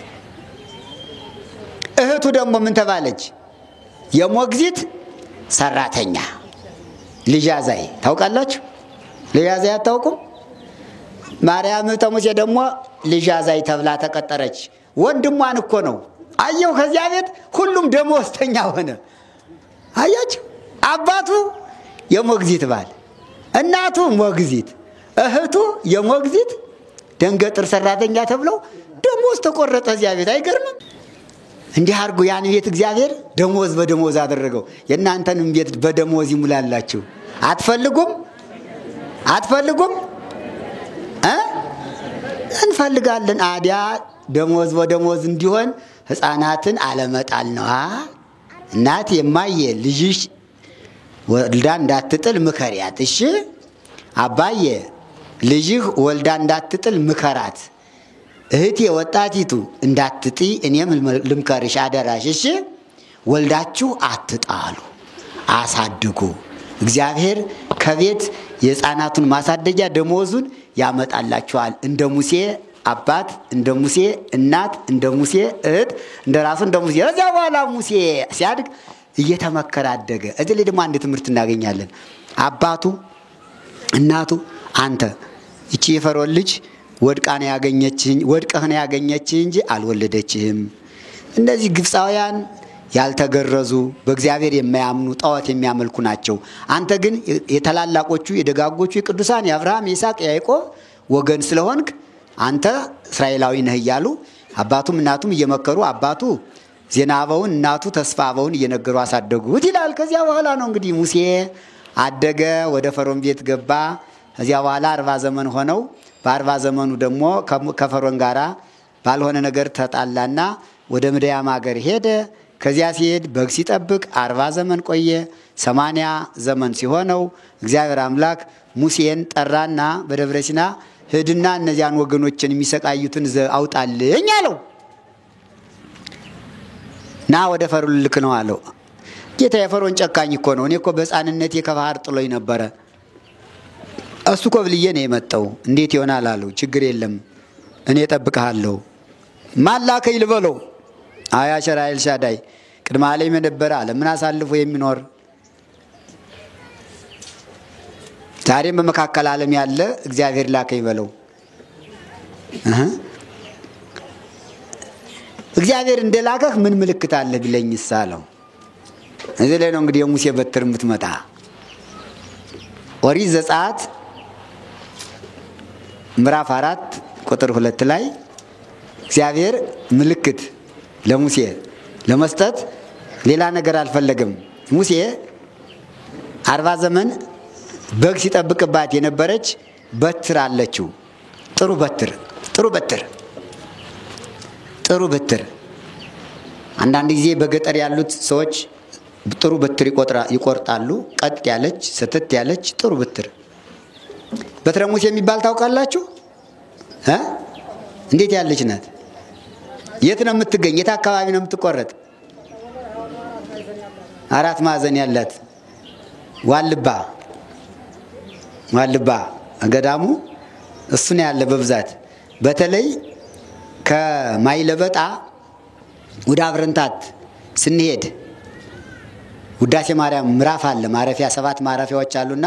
እህቱ ደግሞ ምን ተባለች? የሞግዚት ሰራተኛ ልጅ አዛይ። ታውቃላችሁ? ልጅ አዛይ አታውቁም? ማርያም ተሙሴ ደግሞ ልጅ አዛይ ተብላ ተቀጠረች። ወንድሟን እኮ ነው። አየው ከዚያ ቤት ሁሉም ደሞዝተኛ ሆነ። አያችሁ አባቱ የሞግዚት ባል፣ እናቱ ሞግዚት፣ እህቱ የሞግዚት ደንገጥር ሰራተኛ ተብለው ደሞዝ ተቆረጠ እዚያ ቤት። አይገርምም? እንዲህ አድርጎ ያን ቤት እግዚአብሔር ደሞዝ በደሞዝ አደረገው። የእናንተንም ቤት በደሞዝ ይሙላላችሁ። አትፈልጉም? እንፈልጋለን። አዲያ ደሞዝ በደሞዝ እንዲሆን ሕፃናትን አለመጣል ነው። እናት የማየ ልጅሽ ወልዳ እንዳትጥል ምከሪያት። እሺ አባዬ ልጅህ ወልዳ እንዳትጥል ምከራት። እህቴ ወጣቲቱ እንዳትጢ እኔም ልምከርሽ አደራሽ። እሺ ወልዳችሁ አትጣሉ፣ አሳድጉ። እግዚአብሔር ከቤት የሕፃናቱን ማሳደጊያ ደሞዙን ያመጣላችኋል። እንደ ሙሴ አባት፣ እንደ ሙሴ እናት፣ እንደ ሙሴ እህት፣ እንደ ራሱ እንደ ሙሴ። ከዚያ በኋላ ሙሴ ሲያድግ እየተመከረ አደገ። እዚህ ላይ ደግሞ አንድ ትምህርት እናገኛለን። አባቱ እናቱ አንተ እቺ የፈርዖን ልጅ ወድቀህ ነው ያገኘችህ እንጂ አልወለደችህም። እነዚህ ግብፃውያን ያልተገረዙ በእግዚአብሔር የማያምኑ ጣዖት የሚያመልኩ ናቸው። አንተ ግን የተላላቆቹ የደጋጎቹ የቅዱሳን የአብርሃም የይስሐቅ የያዕቆብ ወገን ስለሆንክ አንተ እስራኤላዊ ነህ እያሉ አባቱም እናቱም እየመከሩ አባቱ ዜና አበውን እናቱ ተስፋ አበውን እየነገሩ አሳደጉት ይላል። ከዚያ በኋላ ነው እንግዲህ ሙሴ አደገ፣ ወደ ፈርዖን ቤት ገባ። ከዚያ በኋላ 40 ዘመን ሆነው። በ40 ዘመኑ ደግሞ ከፈርዖን ጋራ ባልሆነ ነገር ተጣላና ወደ ምድያም ሀገር ሄደ። ከዚያ ሲሄድ በግ ሲጠብቅ 40 ዘመን ቆየ። 80 ዘመን ሲሆነው እግዚአብሔር አምላክ ሙሴን ጠራና በደብረ ሲና ሂድና እነዚያን ወገኖችን የሚሰቃዩትን አውጣልኝ አለው። ና ወደ ፈርዖን ልክ ነው አለው። ጌታ የፈርዖን ጨካኝ እኮ ነው። እኔ እኮ በሕፃንነቴ ከባህር ጥሎኝ ነበረ። እሱ እኮ ብልዬ ነው የመጣው። እንዴት ይሆናል አለው። ችግር የለም እኔ እጠብቅሃለሁ። ማን ላከኝ ልበለው? አያ ሸራ ኤልሻዳይ ቅድመ ዓለም የነበረ ዓለምን አሳልፎ የሚኖር ዛሬም በመካከል ዓለም ያለ እግዚአብሔር ላከኝ በለው። እግዚአብሔር እንደላከህ ምን ምልክት አለ ቢለኝስ አለው። እዚህ ላይ ነው እንግዲህ የሙሴ በትር የምትመጣ። ኦሪት ዘጸአት ምዕራፍ 4 ቁጥር 2 ላይ እግዚአብሔር ምልክት ለሙሴ ለመስጠት ሌላ ነገር አልፈለገም። ሙሴ 40 ዘመን በግ ሲጠብቅባት የነበረች በትር አለችው። ጥሩ በትር። አንዳንድ ጊዜ በገጠር ያሉት ሰዎች ጥሩ በትር ይቆርጣሉ። ቀጥ ያለች ስትት ያለች ጥሩ በትር። በትረ ሙሴ የሚባል ታውቃላችሁ? እንዴት ያለች ናት? የት ነው የምትገኝ? የት አካባቢ ነው የምትቆረጥ? 4 ማዕዘን ያላት ዋልባ ገዳሙ እሱ ነው ያለ በብዛት። በተለይ ከማይለበጣ ወደ አብረንታት ስንሄድ ውዳሴ ማርያም ምዕራፍ አለ። ማረፊያ 7 ማረፊያዎች አሉና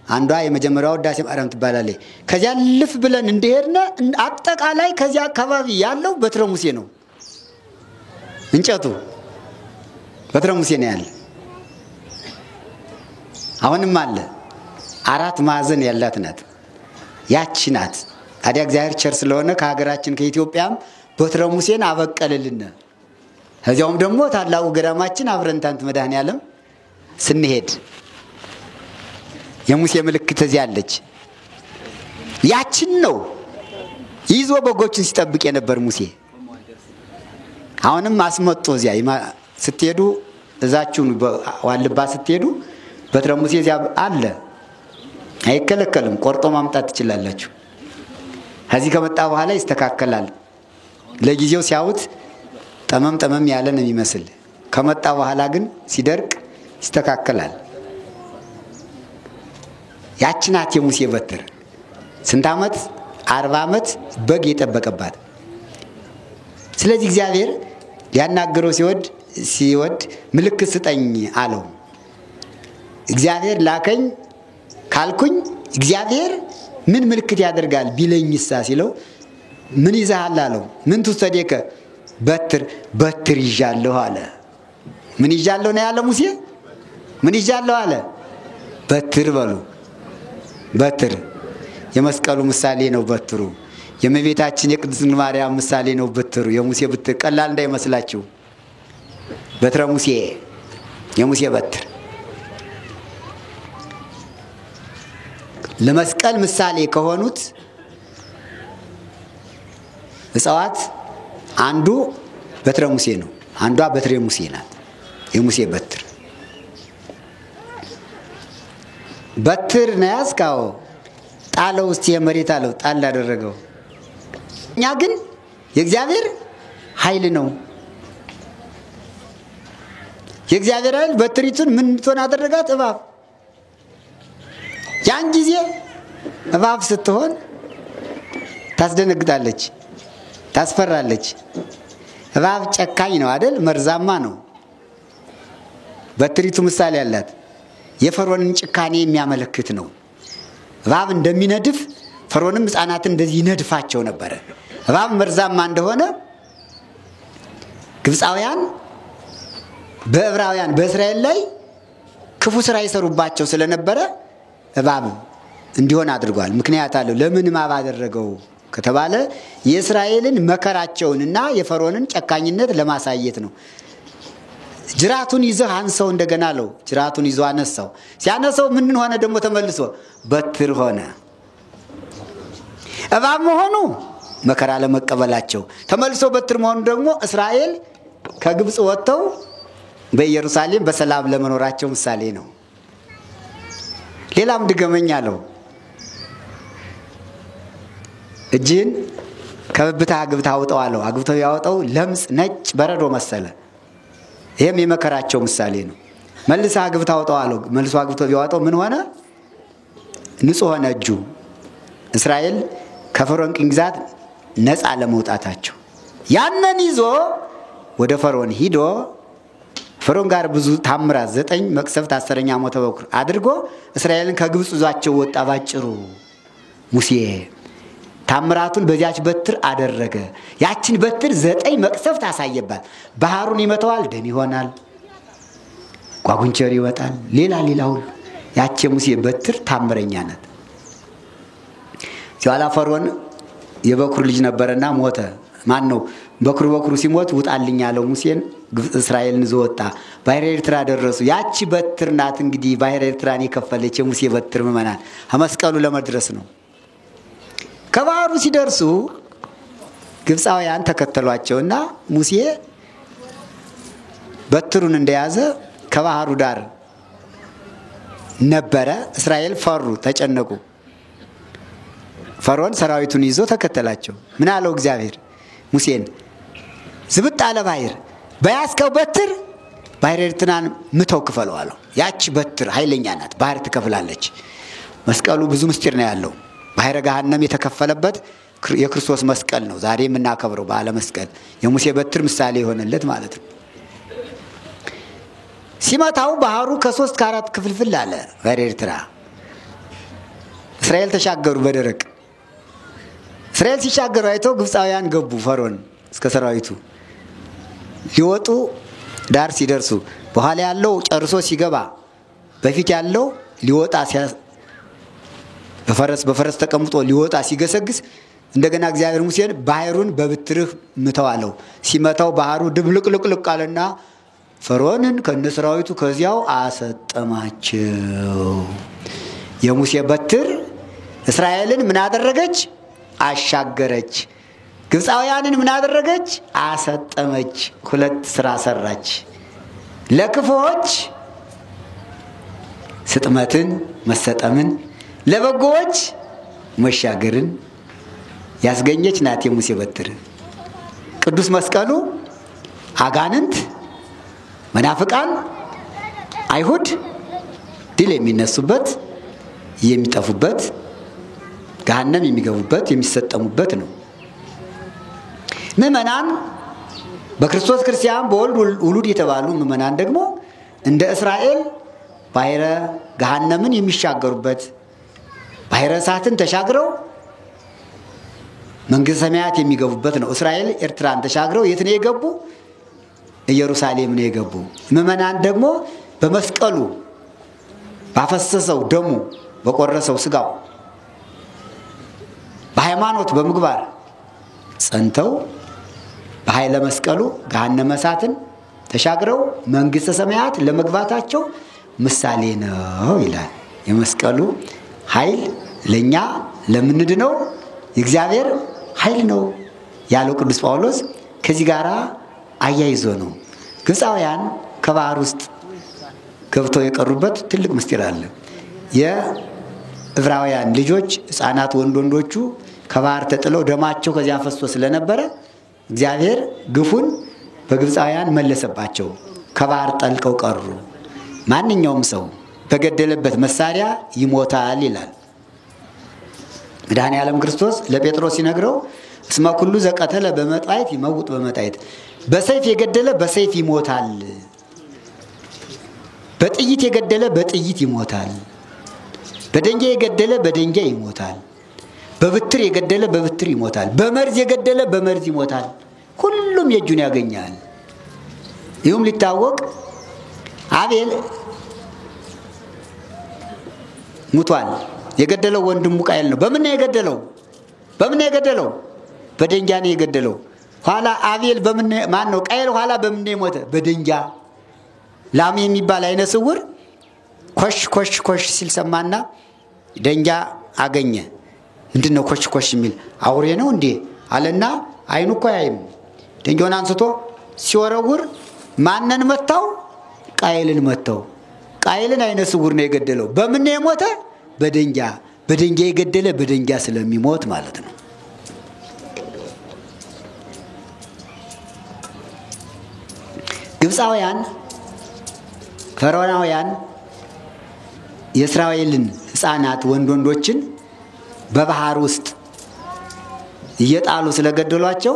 አንዷ የመጀመሪያው ውዳሴ ማርያም ትባላለች። ከዚያ ልፍ ብለን እንደሄድነ አጠቃላይ ከዚያ አካባቢ ያለው በትረ ሙሴ ነው። እንጨቱ በትረ ሙሴ ነው ያለ። አሁንም አለ። 4 ማዕዘን ያላት ናት። ያቺ ናት። ታዲያ እግዚአብሔር ቸር ስለሆነ ከሀገራችን ከኢትዮጵያም በትረ ሙሴን አበቀልልን። ከዚያውም ደግሞ ታላቁ ገዳማችን አብረንታንት መድኃኔዓለም ስንሄድ የሙሴ ምልክት እዚያ አለች። ያችን ነው ይዞ በጎችን ሲጠብቅ የነበር ሙሴ። አሁንም አስመጡ። እዚያ ስትሄዱ እዛችሁን ዋልባ ስትሄዱ በትረ ሙሴ እዚያ አለ። አይከለከልም። ቆርጦ ማምጣት ትችላላችሁ። ከዚህ ከመጣ በኋላ ይስተካከላል። ለጊዜው ሲያዩት ጠመም ያለ ነው የሚመስል። ከመጣ በኋላ ግን ሲደርቅ ይስተካከላል። ያቺ ናት የሙሴ በትር። ስንት ዓመት? 40 ዓመት በግ የጠበቀባት። ስለዚህ እግዚአብሔር ሊያናገረው ሲወድ ምልክት ስጠኝ አለው። እግዚአብሔር ላከኝ ካልኩኝ እግዚአብሔር ምን ምልክት ያደርጋል ቢለኝሳ ሲለው ምን ይዘሃል አለው። ምን ትወሰደከ? በትር ይዣለሁ አለ። ምን ይዣለሁ ነው ያለ ሙሴ? ምን ይዣለሁ አለ? በትር በሉ። በትር የመስቀሉ ምሳሌ ነው። በትሩ የእመቤታችን የቅድስት ድንግል ማርያም ምሳሌ ነው በትሩ። የሙሴ በትር ቀላል እንዳይመስላችሁ። በትረ ሙሴ የሙሴ በትር ለመስቀል ምሳሌ ከሆኑት እጽዋት አንዱ በትረ ሙሴ ነው። አንዷ በትረ ሙሴ ናት። የሙሴ በትር በትር ነው ያስካው ጣለው ውስጥ የመሬት አለው ጣል አደረገው። እኛ ግን የእግዚአብሔር ኃይል ነው። የእግዚአብሔር ኃይል በትሪቱን ምን ትሆን አደረጋት? እባብ። ያን ጊዜ እባብ ስትሆን ታስደነግጣለች፣ ታስፈራለች። እባብ ጨካኝ ነው አይደል? መርዛማ ነው። በትሪቱ ምሳሌ ያላት የፈርዖንን ጭካኔ የሚያመለክት ነው። እባብ እንደሚነድፍ ፈርዖንም ሕፃናትን እንደዚህ ይነድፋቸው ነበረ። እባብ መርዛማ እንደሆነ ግብፃውያን በዕብራውያን በእስራኤል ላይ ክፉ ስራ ይሰሩባቸው ስለነበረ እባብ እንዲሆን አድርጓል። ምክንያት አለው። ለምን እባብ አደረገው ከተባለ የእስራኤልን መከራቸውንና የፈርዖንን ጨካኝነት ለማሳየት ነው። ጅራቱን ይዘህ አንሰው እንደገና አለው። ጅራቱን ይዞ አነሳው። ሲያነሳው ምን ሆነ? ደግሞ ተመልሶ በትር ሆነ። እባብ መሆኑ መከራ ለመቀበላቸው፣ ተመልሶ በትር መሆኑ ደግሞ እስራኤል ከግብፅ ወጥተው በኢየሩሳሌም በሰላም ለመኖራቸው ምሳሌ ነው። ሌላም ድገመኝ አለው። እጅን ከብብታ አግብታ አውጣው አለው። አግብተው ያወጣው ለምጽ ነጭ በረዶ መሰለ። ይሄም የመከራቸው ምሳሌ ነው። መልሳ አግብታ አውጣው አለው። መልሶ አግብቶ ቢያወጣው ምን ሆነ? ንጹህ ሆነ እጁ። እስራኤል ከፈርዖን ቅኝ ግዛት ነፃ ለመውጣታቸው ያንን ይዞ ወደ ፈርዖን ሂዶ ፈርዖን ጋር ብዙ ታምራት 9 መቅሰፍት 10ኛ ሞተ በኩር አድርጎ እስራኤልን ከግብፅ ይዟቸው ወጣ። ባጭሩ ሙሴ ታምራቱን በዚያች በትር አደረገ። ያችን በትር 9 መቅሰፍት አሳየባት። ባህሩን ይመታዋል፣ ደም ይሆናል፣ ጓጉንቸር ይወጣል፣ ሌላ ሁሉ። ያቺ ሙሴ በትር ታምረኛ ናት። ሲዋላ ፈርዖን የበኩር ልጅ ነበርና ሞተ። ማን ነው በኩሩ ሲሞት ውጣልኝ ያለው ሙሴን እስራኤልን ይዞ ወጣ። ባሕረ ኤርትራ ደረሱ። ያቺ በትር ናት እንግዲህ ባሕረ ኤርትራን የከፈለች የሙሴ በትር ምዕመናን መስቀሉ ለመድረስ ነው። ከባህሩ ሲደርሱ ግብፃውያን ተከተሏቸውና ሙሴ በትሩን እንደያዘ ከባህሩ ዳር ነበረ። እስራኤል ፈሩ፣ ተጨነቁ። ፈርዖን ሰራዊቱን ይዞ ተከተላቸው። ምን አለው እግዚአብሔር ሙሴን? ዝብጥ አለ ባሕር፣ በያዝከው በትር ባሕረ ኤርትራን ምተው ክፈለው አለው። ያቺ በትር ኃይለኛ ናት፣ ባህር ትከፍላለች። መስቀሉ ብዙ ምስጢር ነው ያለው። ባሕረ ገሃነም የተከፈለበት የክርስቶስ መስቀል ነው ዛሬ የምናከብረው በዓለ መስቀል። የሙሴ በትር ምሳሌ የሆነለት ማለት ነው። ሲመታው ባህሩ ከ3 ከ4 ክፍልፍል አለ። ባሕረ ኤርትራ እስራኤል ተሻገሩ በደረቅ። እስራኤል ሲሻገሩ አይተው ግብፃውያን ገቡ። ፈርዖን እስከ ሰራዊቱ ሊወጡ ዳር ሲደርሱ በኋላ ያለው ጨርሶ ሲገባ በፊት ያለው ሊወጣ በፈረስ ተቀምጦ ሊወጣ ሲገሰግስ እንደገና እግዚአብሔር ሙሴን ባህሩን በብትርህ ምተው አለው። ሲመታው ባህሩ ድብልቅልቅልቅ አለና ፈርዖንን ከነሰራዊቱ ከዚያው አሰጠማቸው። የሙሴ በትር እስራኤልን ምን አደረገች? አሻገረች። ግብፃውያንን ምን አደረገች? አሰጠመች። 2 ስራ ሰራች። ለክፉዎች ስጥመትን መሰጠምን፣ ለበጎዎች መሻገርን ያስገኘች ናት የሙሴ በትር። ቅዱስ መስቀሉ አጋንንት፣ መናፍቃን፣ አይሁድ ድል የሚነሱበት የሚጠፉበት ገሃነም የሚገቡበት የሚሰጠሙበት ነው። ምእመናን በክርስቶስ ክርስቲያን በወልድ ውሉድ የተባሉ ምእመናን ደግሞ እንደ እስራኤል ባሕረ ገሃነምን የሚሻገሩበት ባሕረ እሳትን ተሻግረው መንግሥተ ሰማያት የሚገቡበት ነው። እስራኤል ኤርትራን ተሻግረው የት ነው የገቡ? ኢየሩሳሌም ነው የገቡ። ምእመናን ደግሞ በመስቀሉ ባፈሰሰው ደሙ በቆረሰው ስጋው በሃይማኖት በምግባር ጸንተው በኃይለ መስቀሉ ገሃነመ እሳትን ተሻግረው መንግስተ ሰማያት ለመግባታቸው ምሳሌ ነው ይላል። የመስቀሉ ኃይል ለኛ ለምንድነው የእግዚአብሔር ኃይል ነው ያለው ቅዱስ ጳውሎስ ከዚህ ጋራ አያይዞ ነው። ግብፃውያን ከባህር ውስጥ ገብተው የቀሩበት ትልቅ ምስጢር አለ። የዕብራውያን ልጆች ሕፃናት ወንዶቹ ከባህር ተጥለው ደማቸው ከዚያ ፈሶ ስለነበረ እግዚአብሔር ግፉን በግብፃውያን መለሰባቸው። ከባህር ጠልቀው ቀሩ። ማንኛውም ሰው በገደለበት መሳሪያ ይሞታል ይላል መድኃኔዓለም ክርስቶስ ለጴጥሮስ ሲነግረው እስመ ኩሉ ዘቀተለ በመጣይት ይመውት በመጣይት በሰይፍ የገደለ በሰይፍ ይሞታል፣ በጥይት የገደለ በጥይት ይሞታል፣ በደንጊያ የገደለ በደንጊያ ይሞታል፣ በብትር የገደለ በብትር ይሞታል፣ በመርዝ የገደለ በመርዝ ይሞታል። ሁሉም የእጁን ያገኛል። ይሁም ሊታወቅ አቤል ሙቷል። የገደለው ወንድሙ ቃየል ነው። በምን ነው የገደለው? በደንጊያ ነው የገደለው። ኋላ አቤል በምን ማን ነው ቃየል ኋላ በምን ሞተ? በደንጊያ። ላም የሚባል አይነ ስውር ኮሽ ኮሽ ኮሽ ሲል ሰማና ደንጊያ አገኘ። ምንድነው ኮሽ ኮሽ የሚል አውሬ ነው እንዴ አለና አይኑ እኮ ያይም ደንጊያውን አንስቶ ሲወረውር ማንን መታው? ቃየልን መታው። ቃየልን አይነ ስውር ነው የገደለው። በምን ነው የሞተ? በደንጊያ። በደንጊያ የገደለ በደንጊያ ስለሚሞት ማለት ነው። ግብፃውያን ፈርዖናውያን የእስራኤልን ሕፃናት ወንዶችን በባህር ውስጥ እየጣሉ ስለገደሏቸው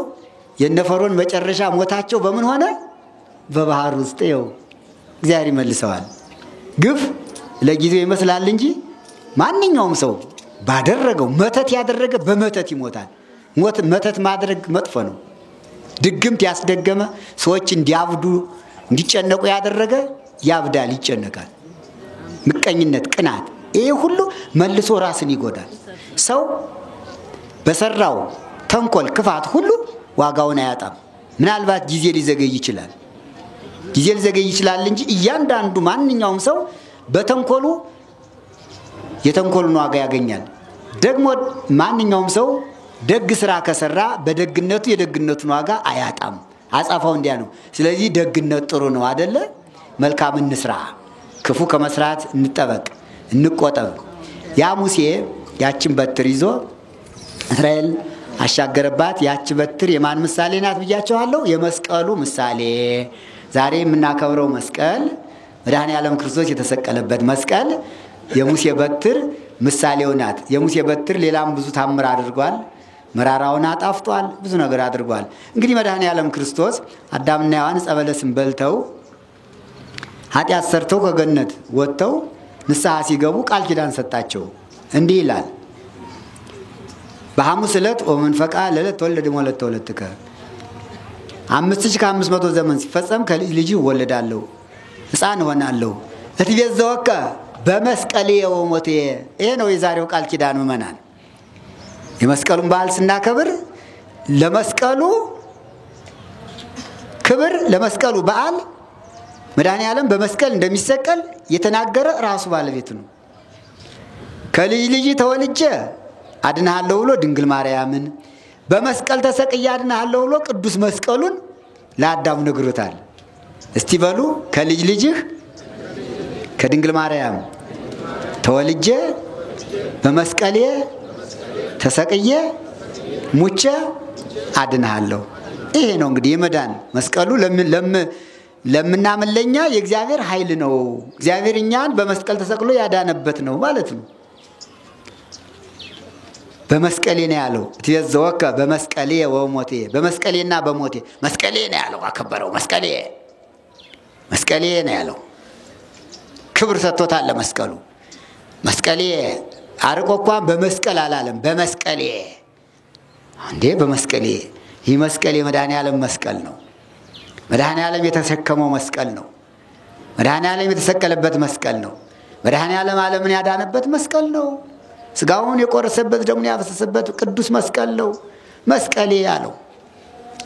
የነፈሮን መጨረሻ ሞታቸው በምን ሆነ? በባህር ውስጥ ይኸው እግዚአብሔር ይመልሰዋል። ግፍ ለጊዜው ይመስላል እንጂ ማንኛውም ሰው ባደረገው መተት ያደረገ በመተት ይሞታል። መተት ማድረግ መጥፎ ነው። ድግምት ያስደገመ ሰዎች እንዲያብዱ እንዲጨነቁ ያደረገ ያብዳል፣ ይጨነቃል። ምቀኝነት፣ ቅናት፣ ይሄ ሁሉ መልሶ ራስን ይጎዳል። ሰው በሰራው ተንኮል ክፋት ሁሉ ዋጋውን አያጣም። ምናልባት ጊዜ ሊዘገይ ይችላል እንጂ እያንዳንዱ ማንኛውም ሰው በተንኮሉ የተንኮሉን ዋጋ ያገኛል። ደግሞ ማንኛውም ሰው ደግ ስራ ከሰራ በደግነቱ የደግነቱን ዋጋ አያጣም። አጻፋው እንዲያ ነው። ስለዚህ ደግነት ጥሩ ነው አይደለ? መልካም እንስራ፣ ክፉ ከመስራት እንጠበቅ፣ እንቆጠብ። ያ ሙሴ ያችን በትር ይዞ እስራኤል አሻገረባት። ያች በትር የማን ምሳሌ ናት ብያቸዋለሁ? የመስቀሉ ምሳሌ። ዛሬ የምናከብረው መስቀል መድኃኔዓለም ክርስቶስ የተሰቀለበት መስቀል የሙሴ በትር ምሳሌው ናት። የሙሴ በትር ሌላም ብዙ ታምር አድርጓል። መራራውን አጣፍጧል። ብዙ ነገር አድርጓል። እንግዲህ መድኃኔዓለም ክርስቶስ አዳምና ሔዋን ዕፀ በለስን በልተው ኃጢአት ሰርተው ከገነት ወጥተው ንስሐ ሲገቡ ቃል ኪዳን ሰጣቸው። እንዲህ ይላል በሐሙስ ዕለት ወመንፈቃ ለዕለት ተወለደ ወለተ ወለትከ 5500 ዘመን ሲፈጸም ከልጅ ልጅ እወለዳለሁ፣ ሕፃን እሆናለሁ። እትቤዘወከ በመስቀሌ ወሞቴ። ይሄ ነው የዛሬው ቃል ኪዳን ምእመናን። የመስቀሉን በዓል ስናከብር ለመስቀሉ ክብር ለመስቀሉ በዓል መድኃኔዓለም በመስቀል እንደሚሰቀል የተናገረ ራሱ ባለቤት ነው። ከልጅ ልጅ ተወልጄ አድንሃለሁ ብሎ ድንግል ማርያምን፣ በመስቀል ተሰቅዬ አድንሃለሁ ብሎ ቅዱስ መስቀሉን ለአዳም ነግሮታል። እስቲ በሉ ከልጅ ልጅህ ከድንግል ማርያም ተወልጄ በመስቀሌ ተሰቅዬ ሙቼ አድንሃለሁ። ይሄ ነው እንግዲህ የመዳን መስቀሉ ለምናመለኛ የእግዚአብሔር ኃይል ነው። እግዚአብሔር እኛን በመስቀል ተሰቅሎ ያዳነበት ነው ማለት ነው። በመስቀሌ ነው ያለው። ትቤዘወከ በመስቀሌ ወሞቴ። በመስቀሌና በሞቴ መስቀሌ ነው ያለው። አከበረው። መስቀሌ ነው ያለው። ክብር ሰጥቶታል ለመስቀሉ። መስቀሌ አርቆ እንኳን በመስቀል አላለም። በመስቀሌ እንዴ በመስቀሌ። ይህ መስቀል የመድኃኔዓለም መስቀል ነው። መድኃኔዓለም የተሸከመው መስቀል ነው። መድኃኔዓለም የተሰቀለበት መስቀል ነው። መድኃኔዓለም ዓለምን ያዳነበት መስቀል ነው። ስጋውን የቆረሰበት ደሙን ያፈሰሰበት ቅዱስ መስቀል ነው። መስቀሌ አለው።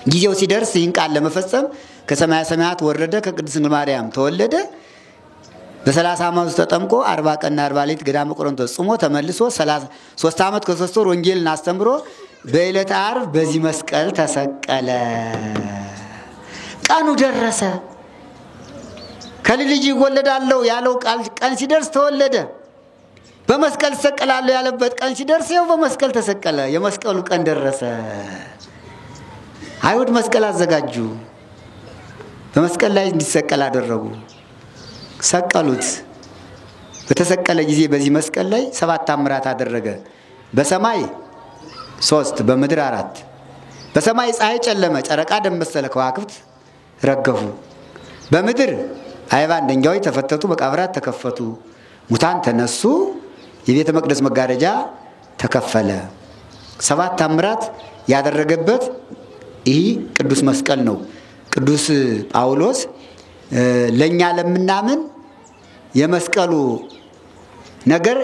ጊዜው ሲደርስ ይህን ቃል ለመፈጸም ከሰማያ ሰማያት ወረደ፣ ከቅድስት ድንግል ማርያም ተወለደ። በ30 ዓመቱ ተጠምቆ 40 ቀንና 40 ሌሊት ገዳመ ቆሮንቶስ ጾሞ ተመልሶ 3 ዓመት ከ3 ወር ወንጌልን አስተምሮ በዕለተ ዓርብ በዚህ መስቀል ተሰቀለ። ቀኑ ደረሰ። ከልጅ ይወለዳለሁ ያለው ቀን ሲደርስ ተወለደ። በመስቀል ተሰቀላለሁ ያለበት ቀን ሲደርስ ይኸው በመስቀል ተሰቀለ። የመስቀሉ ቀን ደረሰ። አይሁድ መስቀል አዘጋጁ። በመስቀል ላይ እንዲሰቀል አደረጉ። ሰቀሉት። በተሰቀለ ጊዜ በዚህ መስቀል ላይ 7 ተአምራት አደረገ። በሰማይ 3 በምድር 4። በሰማይ ፀሐይ ጨለመ፣ ጨረቃ ደም መሰለ፣ ከዋክብት ረገፉ። በምድር አይባን ድንጋዮች ተፈተቱ፣ መቃብራት ተከፈቱ፣ ሙታን ተነሱ፣ የቤተ መቅደስ መጋረጃ ተከፈለ። 7 ተአምራት ያደረገበት ይህ ቅዱስ መስቀል ነው። ቅዱስ ጳውሎስ ለኛ ለምናምን የመስቀሉ ነገር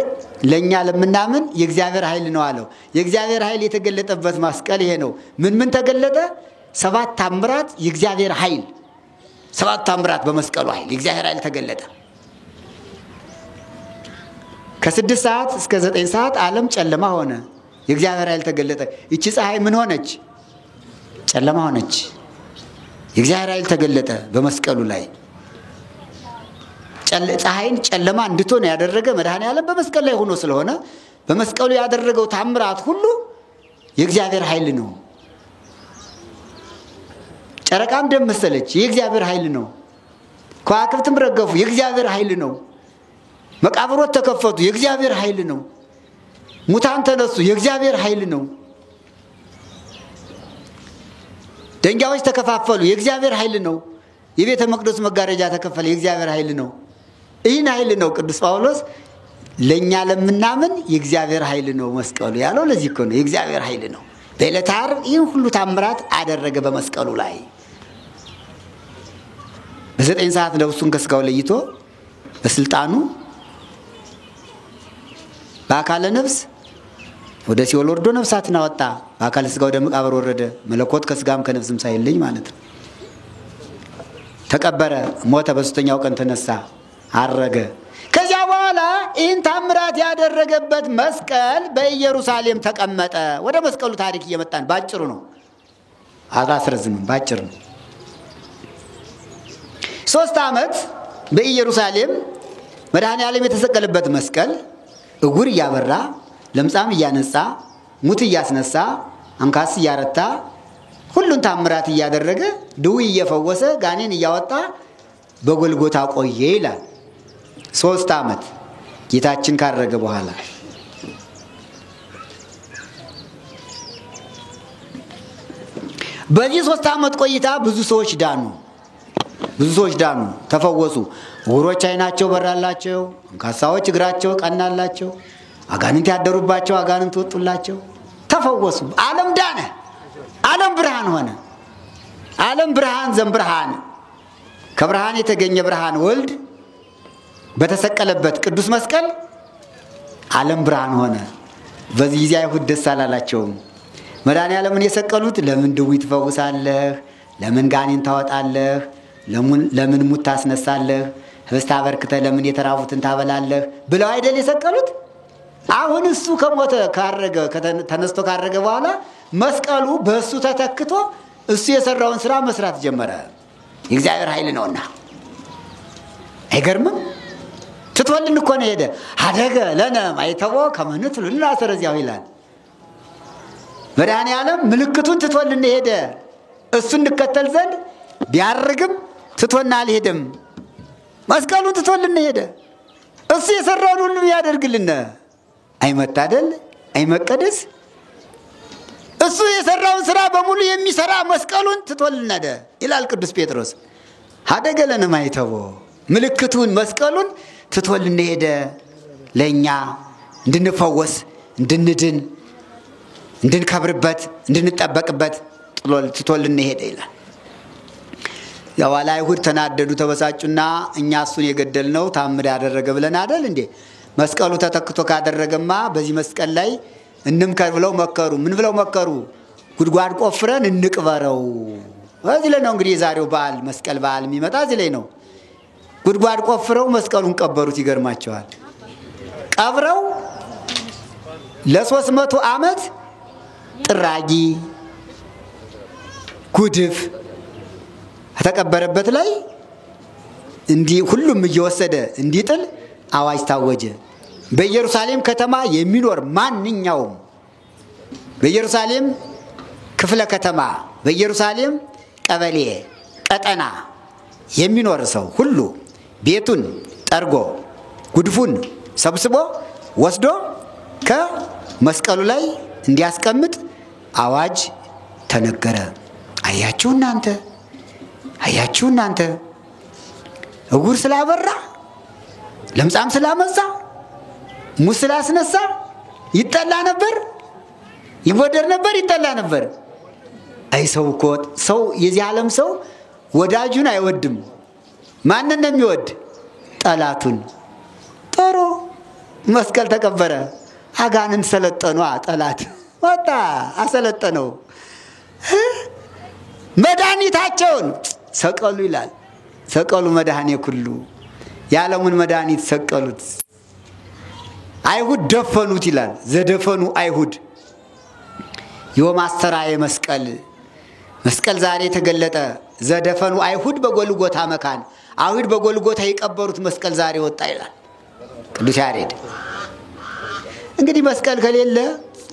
ለኛ ለምናምን የእግዚአብሔር ኃይል ነው አለው። የእግዚአብሔር ኃይል የተገለጠበት መስቀል ይሄ ነው። ምን ተገለጠ? 7 ተአምራት የእግዚአብሔር ኃይል 7 ተአምራት በመስቀሉ ኃይል የእግዚአብሔር ኃይል ተገለጠ። ከ6 ሰዓት እስከ 9 ሰዓት ዓለም ጨለማ ሆነ። የእግዚአብሔር ኃይል ተገለጠ። እቺ ፀሐይ ምን ሆነች? ጨለማ ሆነች። የእግዚአብሔር ኃይል ተገለጠ በመስቀሉ ላይ። ፀሐይን ጨለማ እንድትሆን ያደረገ መድኃኔዓለም በመስቀል ላይ ሆኖ ስለሆነ በመስቀሉ ያደረገው ታምራት ሁሉ የእግዚአብሔር ኃይል ነው። ጨረቃም ደም መሰለች፣ የእግዚአብሔር ኃይል ነው። ከዋክብትም ረገፉ፣ የእግዚአብሔር ኃይል ነው። መቃብሮች ተከፈቱ፣ የእግዚአብሔር ኃይል ነው። ሙታን ተነሱ፣ የእግዚአብሔር ኃይል ነው። ድንጋዮች ተከፋፈሉ፣ የእግዚአብሔር ኃይል ነው። የቤተ መቅደስ መጋረጃ ተከፈለ፣ የእግዚአብሔር ኃይል ነው። ይህን ኃይል ነው ቅዱስ ጳውሎስ ለኛ ለምናምን የእግዚአብሔር ኃይል ነው መስቀሉ ያለው። ለዚህ እኮ ነው የእግዚአብሔር ኃይል ነው። በዕለተ ዓርብ ይህን ሁሉ ታምራት አደረገ በመስቀሉ ላይ። በ9 ሰዓት ነፍሱን ከስጋው ለይቶ በስልጣኑ በአካለ ነፍስ ወደ ሲኦል ወርዶ ነፍሳትን አወጣ። በአካለ ስጋ ወደ መቃብር ወረደ። መለኮት ከስጋም ከነፍስም ሳይለይ ማለት ነው። ተቀበረ፣ ሞተ፣ በ3ኛው ቀን ተነሳ፣ አረገ። ከዚያ በኋላ ይህን ታምራት ያደረገበት መስቀል በኢየሩሳሌም ተቀመጠ። ወደ መስቀሉ ታሪክ እየመጣን ባጭሩ ነው፣ አላስረዝምም፣ ባጭሩ ነው። 3 ዓመት በኢየሩሳሌም መድኃኔዓለም የተሰቀለበት መስቀል እውር እያበራ፣ ለምጻም እያነጻ፣ ሙት እያስነሳ፣ አንካስ እያረታ፣ ሁሉን ታምራት እያደረገ፣ ድውይ እየፈወሰ፣ ጋኔን እያወጣ በጎልጎታ ቆየ ይላል። 3 ዓመት ጌታችን ካረገ በኋላ በዚህ 3 ዓመት ቆይታ ብዙ ሰዎች ዳኑ፣ ተፈወሱ። ዕውሮች ዓይናቸው በራላቸው፣ አንካሳዎች እግራቸው ቀናላቸው፣ አጋንንት ያደሩባቸው አጋንንት ወጡላቸው፣ ተፈወሱ። ዓለም ዳነ። ዓለም ብርሃን ሆነ። ዓለም ብርሃን ዘምብርሃን፣ ከብርሃን የተገኘ ብርሃን ወልድ በተሰቀለበት ቅዱስ መስቀል ዓለም ብርሃን ሆነ። በዚህ ጊዜ አይሁድ ደስ አላላቸውም። መድኃኔዓለምን የሰቀሉት ለምን ድውይ ትፈውሳለህ? ለምን ጋኔን ታወጣለህ? ለምን ሙት ታስነሳለህ? ህብስት አበርክተህ ለምን የተራቡትን ታበላለህ? ብለው አይደል የሰቀሉት? አሁን እሱ ከሞተ ተነስቶ ካረገ በኋላ መስቀሉ በእሱ ተተክቶ እሱ የሰራውን ስራ መስራት ጀመረ። የእግዚአብሔር ኃይል ነውና። አይገርምም? ትቶልን እኮ ነው ሄደ። አደገ ለነ ማይተቦ ከመንት ሉልና ሰረዚያው ይላል። መድኃኔዓለም ምልክቱን ትቶልን ሄደ። እሱ እንከተል ዘንድ ቢያርግም ትቶና አልሄደም። መስቀሉን ትቶልን ሄደ። እሱ የሰራውን ሁሉ ያደርግልን። አይመታደል፣ አይመቀደስ። እሱ የሰራውን ስራ በሙሉ የሚሰራ መስቀሉን ትቶልን ሄደ ይላል ቅዱስ ጴጥሮስ። አደገ ለነ ማይተቦ ምልክቱን መስቀሉን ትቶልን ሄደ። ለኛ እንድንፈወስ፣ እንድንድን፣ እንድንከብርበት፣ እንድንጠበቅበት ትቶልን ሄደ ይላል። ያዋላ አይሁድ ተናደዱ፣ ተበሳጩና እኛ እሱን የገደልነው ታምር ያደረገ ብለን አይደል እንዴ? መስቀሉ ተተክቶ ካደረገማ በዚህ መስቀል ላይ እንምከር ብለው መከሩ። ምን ብለው መከሩ? ጉድጓድ ቆፍረን እንቅበረው። እዚህ ላይ ነው እንግዲህ የዛሬው በዓል መስቀል በዓል የሚመጣ እዚህ ላይ ነው። ጉድጓድ ቆፍረው መስቀሉን ቀበሩት። ይገርማቸዋል። ቀብረው ለ300 ዓመት ጥራጊ ጉድፍ ተቀበረበት ላይ እንዲህ ሁሉም እየወሰደ እንዲጥል አዋጅ ታወጀ። በኢየሩሳሌም ከተማ የሚኖር ማንኛውም በኢየሩሳሌም ክፍለ ከተማ በኢየሩሳሌም ቀበሌ ቀጠና የሚኖር ሰው ሁሉ ቤቱን ጠርጎ ጉድፉን ሰብስቦ ወስዶ ከመስቀሉ ላይ እንዲያስቀምጥ አዋጅ ተነገረ። አያችሁ እናንተ እውር ስላበራ ለምጻም ስላመጻ ሙስ ስላስነሳ ይጠላ ነበር፣ ይወደድ ነበር፣ ይጠላ ነበር። አይ ሰው እኮ ሰው የዚህ ዓለም ሰው ወዳጁን አይወድም። ማንን ነው የሚወድ? ጠላቱን። ጥሩ መስቀል ተቀበረ። አጋንን ሰለጠኗ። ጠላት ወጣ አሰለጠነው። መድኃኒታቸውን ሰቀሉ ይላል። ሰቀሉ መድኃኔ ኩሉ የዓለሙን መድኃኒት ሰቀሉት። አይሁድ ደፈኑት ይላል። ዘደፈኑ አይሁድ ዮም አስተርአየ መስቀል ዛሬ ተገለጠ። ዘደፈኑ አይሁድ በጎልጎታ መካን አይሁድ በጎልጎታ የቀበሩት መስቀል ዛሬ ወጣ ይላል ቅዱስ ያሬድ። እንግዲህ መስቀል ከሌለ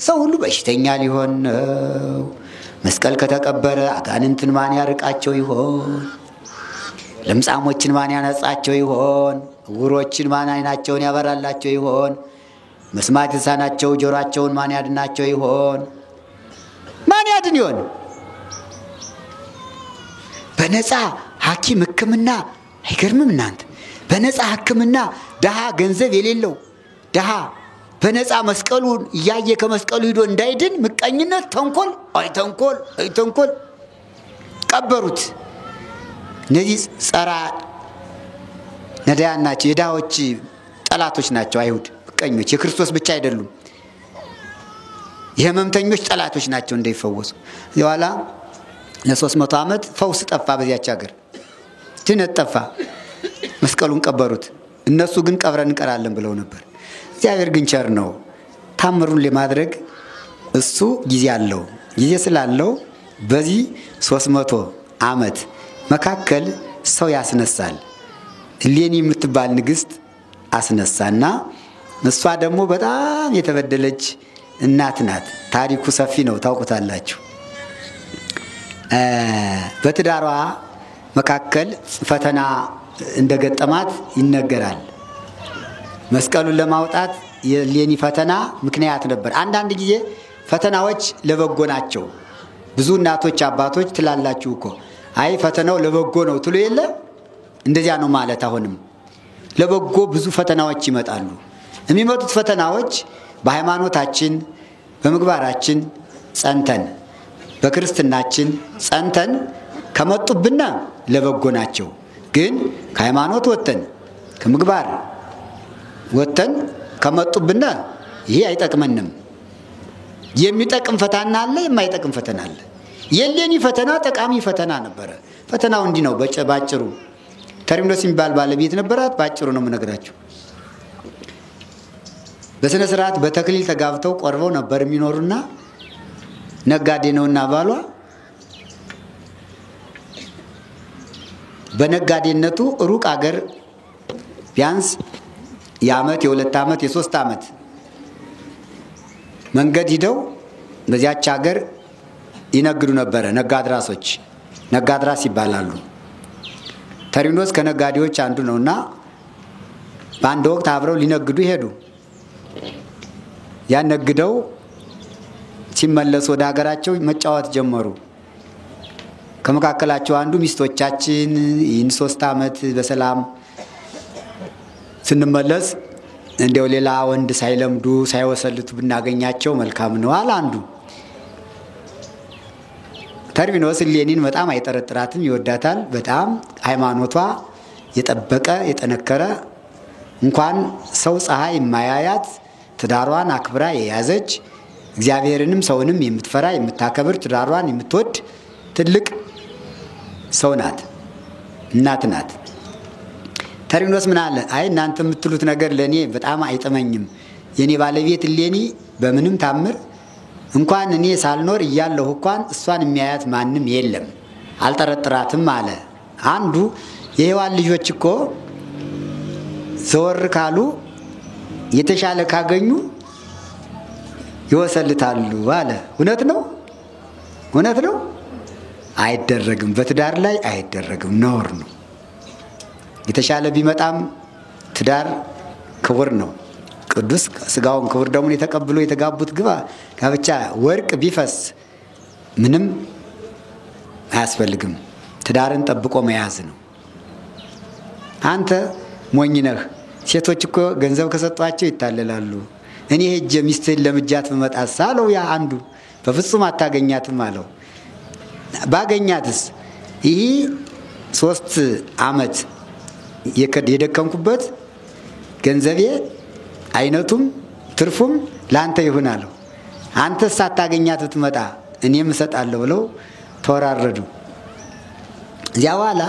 ሰው ሁሉ በሽተኛ ሊሆን ነው። መስቀል ከተቀበረ አጋንንትን ማን ያርቃቸው ይሆን? ለምጻሞችን ማን ያነጻቸው ይሆን? ዕውሮችን ማን አይናቸውን ያበራላቸው ይሆን? መስማት የተሳናቸው ጆሮአቸውን ማን ያድናቸው ይሆን? ማን ያድን ይሆን? በነፃ ሐኪም ሕክምና አይገርምም እናንተ? በነፃ ሕክምና ደሃ ገንዘብ የሌለው ደሃ በነፃ መስቀሉን እያየ ከመስቀሉ ሄዶ እንዳይድን ምቀኝነት፣ ተንኮል፣ ተንኮል ቀበሩት። እነዚህ ጸራ ነዳያን ናቸው። የድሃዎች ጠላቶች ናቸው አይሁድ ምቀኞች። የክርስቶስ ብቻ አይደሉም። የህመምተኞች ጠላቶች ናቸው እንዳይፈወሱ። በኋላ ለ300 ዓመት ፈውስ ጠፋ በዚያች ሀገር፣ ድነት ጠፋ። መስቀሉን ቀበሩት። እነሱ ግን ቀብረን እንቀራለን ብለው ነበር። እግዚአብሔር ግን ቸር ነው። ታምሩን ለማድረግ እሱ ጊዜ አለው። ጊዜ ስላለው በዚህ 300 ዓመት መካከል ሰው ያስነሳል። እሌኒ የምትባል ንግስት አስነሳና እሷ ደግሞ በጣም የተበደለች እናት ናት። ታሪኩ ሰፊ ነው፣ ታውቁታላችሁ። በትዳሯ መካከል ፈተና እንደገጠማት ይነገራል። መስቀሉን ለማውጣት የእሌኒ ፈተና ምክንያት ነበር። አንዳንድ ጊዜ ፈተናዎች ለበጎ ናቸው። ብዙ እናቶች አባቶች ትላላችሁ እኮ አይ ፈተናው ለበጎ ነው ትሉ የለ? እንደዚያ ነው ማለት። አሁንም ለበጎ ብዙ ፈተናዎች ይመጣሉ። የሚመጡት ፈተናዎች በሃይማኖታችን በምግባራችን ጸንተን በክርስትናችን ጸንተን ከመጡብና ለበጎ ናቸው። ግን ከሃይማኖት ወጥተን ከምግባር ወጥተን ከመጡብና ይሄ አይጠቅመንም። የሚጠቅም ፈተና አለ፣ የማይጠቅም ፈተና አለ። የእሌኒ ፈተና ጠቃሚ ፈተና ነበረ። ፈተናው እንዲህ ነው ባጭሩ። ተርሚኖስ የሚባል ባለቤት ነበራት። ባጭሩ ነው የምነግራችሁ። በስነ ስርዓት በተክሊል ተጋብተው ቆርበው ነበር የሚኖሩና ነጋዴ ነውና ባሏ በነጋዴነቱ ሩቅ አገር ቢያንስ የዓመት የ2 ዓመት የ3 ዓመት መንገድ ሂደው በዚያች ሀገር ይነግዱ ነበረ። ነጋድራስ ይባላሉ። ተርሚኖስ ከነጋዴዎች አንዱ ነውና በአንድ ወቅት አብረው ሊነግዱ ሄዱ። ያን ነግደው ሲመለሱ ወደ ሀገራቸው መጫወት ጀመሩ። ከመካከላቸው አንዱ ሚስቶቻችን ይህን 3 ዓመት በሰላም ስንመለስ እንደው ሌላ ወንድ ሳይለምዱ ሳይወሰልቱ ብናገኛቸው መልካም ነው አለ አንዱ። ተርሚኖስ እሌኒን በጣም አይጠረጥራትም፣ ይወዳታል። በጣም ሃይማኖቷ የጠበቀ የጠነከረ እንኳን ሰው ፀሐይ የማያያት ትዳሯን አክብራ የያዘች እግዚአብሔርንም ሰውንም የምትፈራ የምታከብር ትዳሯን የምትወድ ትልቅ ሰው ናት፣ እናት ናት። ተርሚኖስ ምን አለ? አይ እናንተ የምትሉት ነገር ለኔ በጣም አይጠመኝም። የኔ ባለቤት እሌኒ በምንም ታምር እንኳን እኔ ሳልኖር እያለሁ እንኳን እሷን የሚያያት ማንም የለም፣ አልጠረጥራትም አለ። አንዱ የሔዋን ልጆች እኮ ዘወር ካሉ የተሻለ ካገኙ ይወሰልታሉ አለ። እውነት ነው? እውነት ነው? አይደረግም። በትዳር ላይ አይደረግም፣ ነውር ነው። የተሻለ ቢመጣም ትዳር ክቡር ነው። ቅዱስ ስጋውን ክቡር ደሙን የተቀብሎ የተጋቡት ጋብቻ ወርቅ ቢፈስ ምንም አያስፈልግም። ትዳርን ጠብቆ መያዝ ነው። አንተ ሞኝ ነህ። ሴቶች እኮ ገንዘብ ከሰጧቸው ይታለላሉ። እኔ ሄጄ ሚስትህን ለምጃት ብመጣስ አለው ያ አንዱ። በፍጹም አታገኛትም አለው። ባገኛትስ ይህ 3 ዓመት የደከምኩበት ገንዘቤ አይነቱም ትርፉም ላንተ ይሁን አለው። አንተስ ሳታገኛት ብትመጣ እኔም እሰጣለሁ ብለው ተወራረዱ። እዚያ በኋላ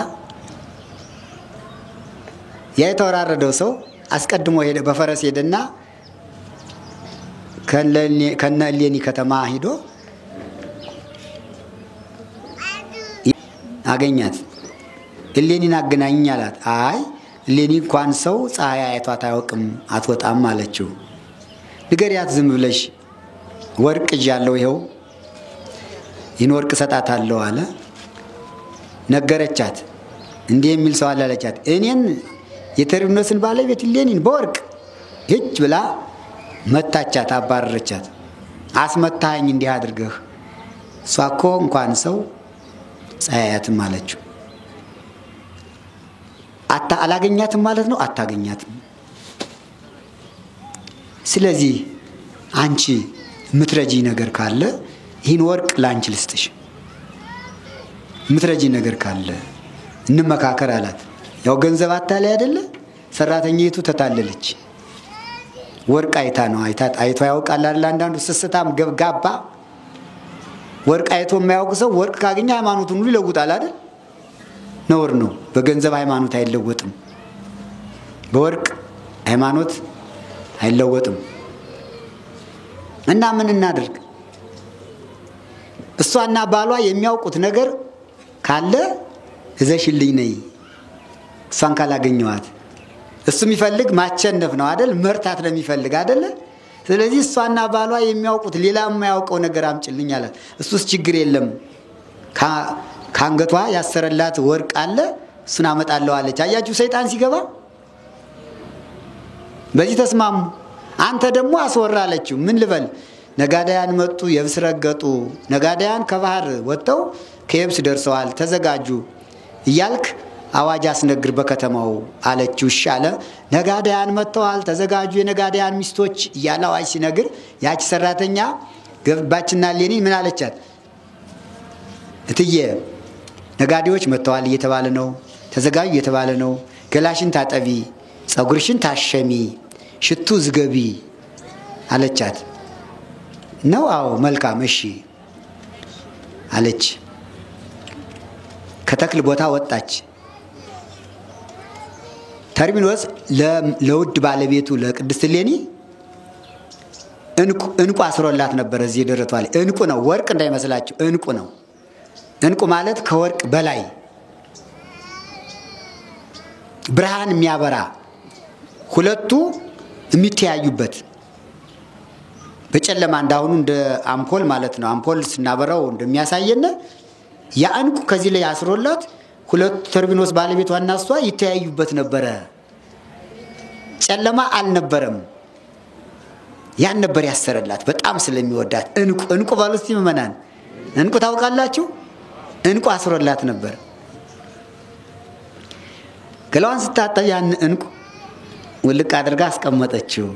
ያ የተወራረደው ሰው አስቀድሞ ሄደ፣ በፈረስ ሄደና ከነ እሌኒ ከተማ ሄዶ አገኛት። እሌኒን አገናኝኝ አላት። አይ እሌኒ እንኳን ሰው ፀሐይ አይቷት አያውቅም አትወጣም አለችው። ንገሪያት ዝም ብለሽ ወርቅ ይዣለሁ ይኸው ይህን ወርቅ እሰጣታለሁ አለ። ነገረቻት። እንዲህ የሚል ሰው አለ አለቻት። እኔን የተርሚኖስን ባለቤት እሌኒን በወርቅ ሂጅ ብላ መታቻት፣ አባረረቻት። አስመታኝ እንዲህ አድርገህ። እሷ እኮ እንኳን ሰው ፀሐይ አያትም አለችው። አላገኛትም ማለት ነው፣ አታገኛትም። ስለዚህ አንቺ ምትረጂ ነገር ካለ ይህን ወርቅ ላንቺ ልስጥሽ፣ ምትረጂ ነገር ካለ እንመካከር አላት። ያው ገንዘብ አታላይ አይደለ? ሰራተኛይቱ ተታለለች። ወርቅ አይታ ነው። አይቶ ያውቃል አይደል? አንዳንዱ ስስታም ገብጋባ ወርቅ አይቶ የማያውቅ ሰው ወርቅ ካገኘ ሃይማኖቱን ሁሉ ይለውጣል አይደል? ነውር ነው። በገንዘብ ሃይማኖት አይለወጥም። በወርቅ ሃይማኖት አይለወጥም። እና ምን እናድርግ? እሷና ባሏ የሚያውቁት ነገር ካለ እዘሽልኝ ነይ፣ እሷን ካላገኘዋት። እሱ የሚፈልግ ማቸነፍ ነው አይደል? መርታት ነው የሚፈልግ አይደል? ስለዚህ እሷና ባሏ የሚያውቁት ሌላ የማያውቀው ነገር አምጭልኝ አላት። እሱስ ችግር የለም፣ ካንገቷ ያሰረላት ወርቅ አለ፣ እሱን አመጣለሁ አለች። አያችሁ ሰይጣን ሲገባ። በዚህ ተስማሙ። አንተ ደግሞ አስወራ አለችው። ምን ልበል? ነጋዳያን መጡ፣ የብስ ረገጡ። ነጋዳያን ከባህር ወጥተው ከየብስ ደርሰዋል፣ ተዘጋጁ እያልክ አዋጅ አስነግር በከተማው አለችው። እሺ አለ። ነጋዳያን መጥተዋል፣ ተዘጋጁ፣ የነጋዳያን ሚስቶች እያለ አዋጅ ሲነግር ያቺ ሰራተኛ ገባችና እሌኒ ምን አለቻት? እትዬ ነጋዴዎች መጥተዋል እየተባለ ነው፣ ተዘጋጁ እየተባለ ነው። ገላሽን ታጠቢ፣ ጸጉርሽን ታሸሚ፣ ሽቱ ዝገቢ አለቻት። ነው? አዎ መልካም እሺ አለች። ከተክል ቦታ ወጣች። ተርሚኖስ ለውድ ባለቤቱ ለቅድስት እሌኒ እንቁ አስሮላት ነበር። እዚህ ደረቷ ላይ እንቁ ነው፣ ወርቅ እንዳይመስላችሁ እንቁ ነው። እንቁ ማለት ከወርቅ በላይ ብርሃን የሚያበራ ሁለቱ የሚተያዩበት በጨለማ እንዳሁኑ እንደ አምፖል ማለት ነው። አምፖል ስናበራው እንደሚያሳየነ ያ እንቁ ከዚህ ላይ አስሮላት ሁለቱ ተርሚኖስ ባለቤቷና እሷ ይተያዩበት ነበረ። ጨለማ አልነበረም። ያን ነበር ያሰረላት በጣም ስለሚወዳት። እንቁ ባሉ እስቲ ምእመናን እንቁ ታውቃላችሁ? እንቁ አስሮላት ነበር። ገላዋን ስታጠብ ያን እንቁ ውልቅ አድርጋ አስቀመጠችው።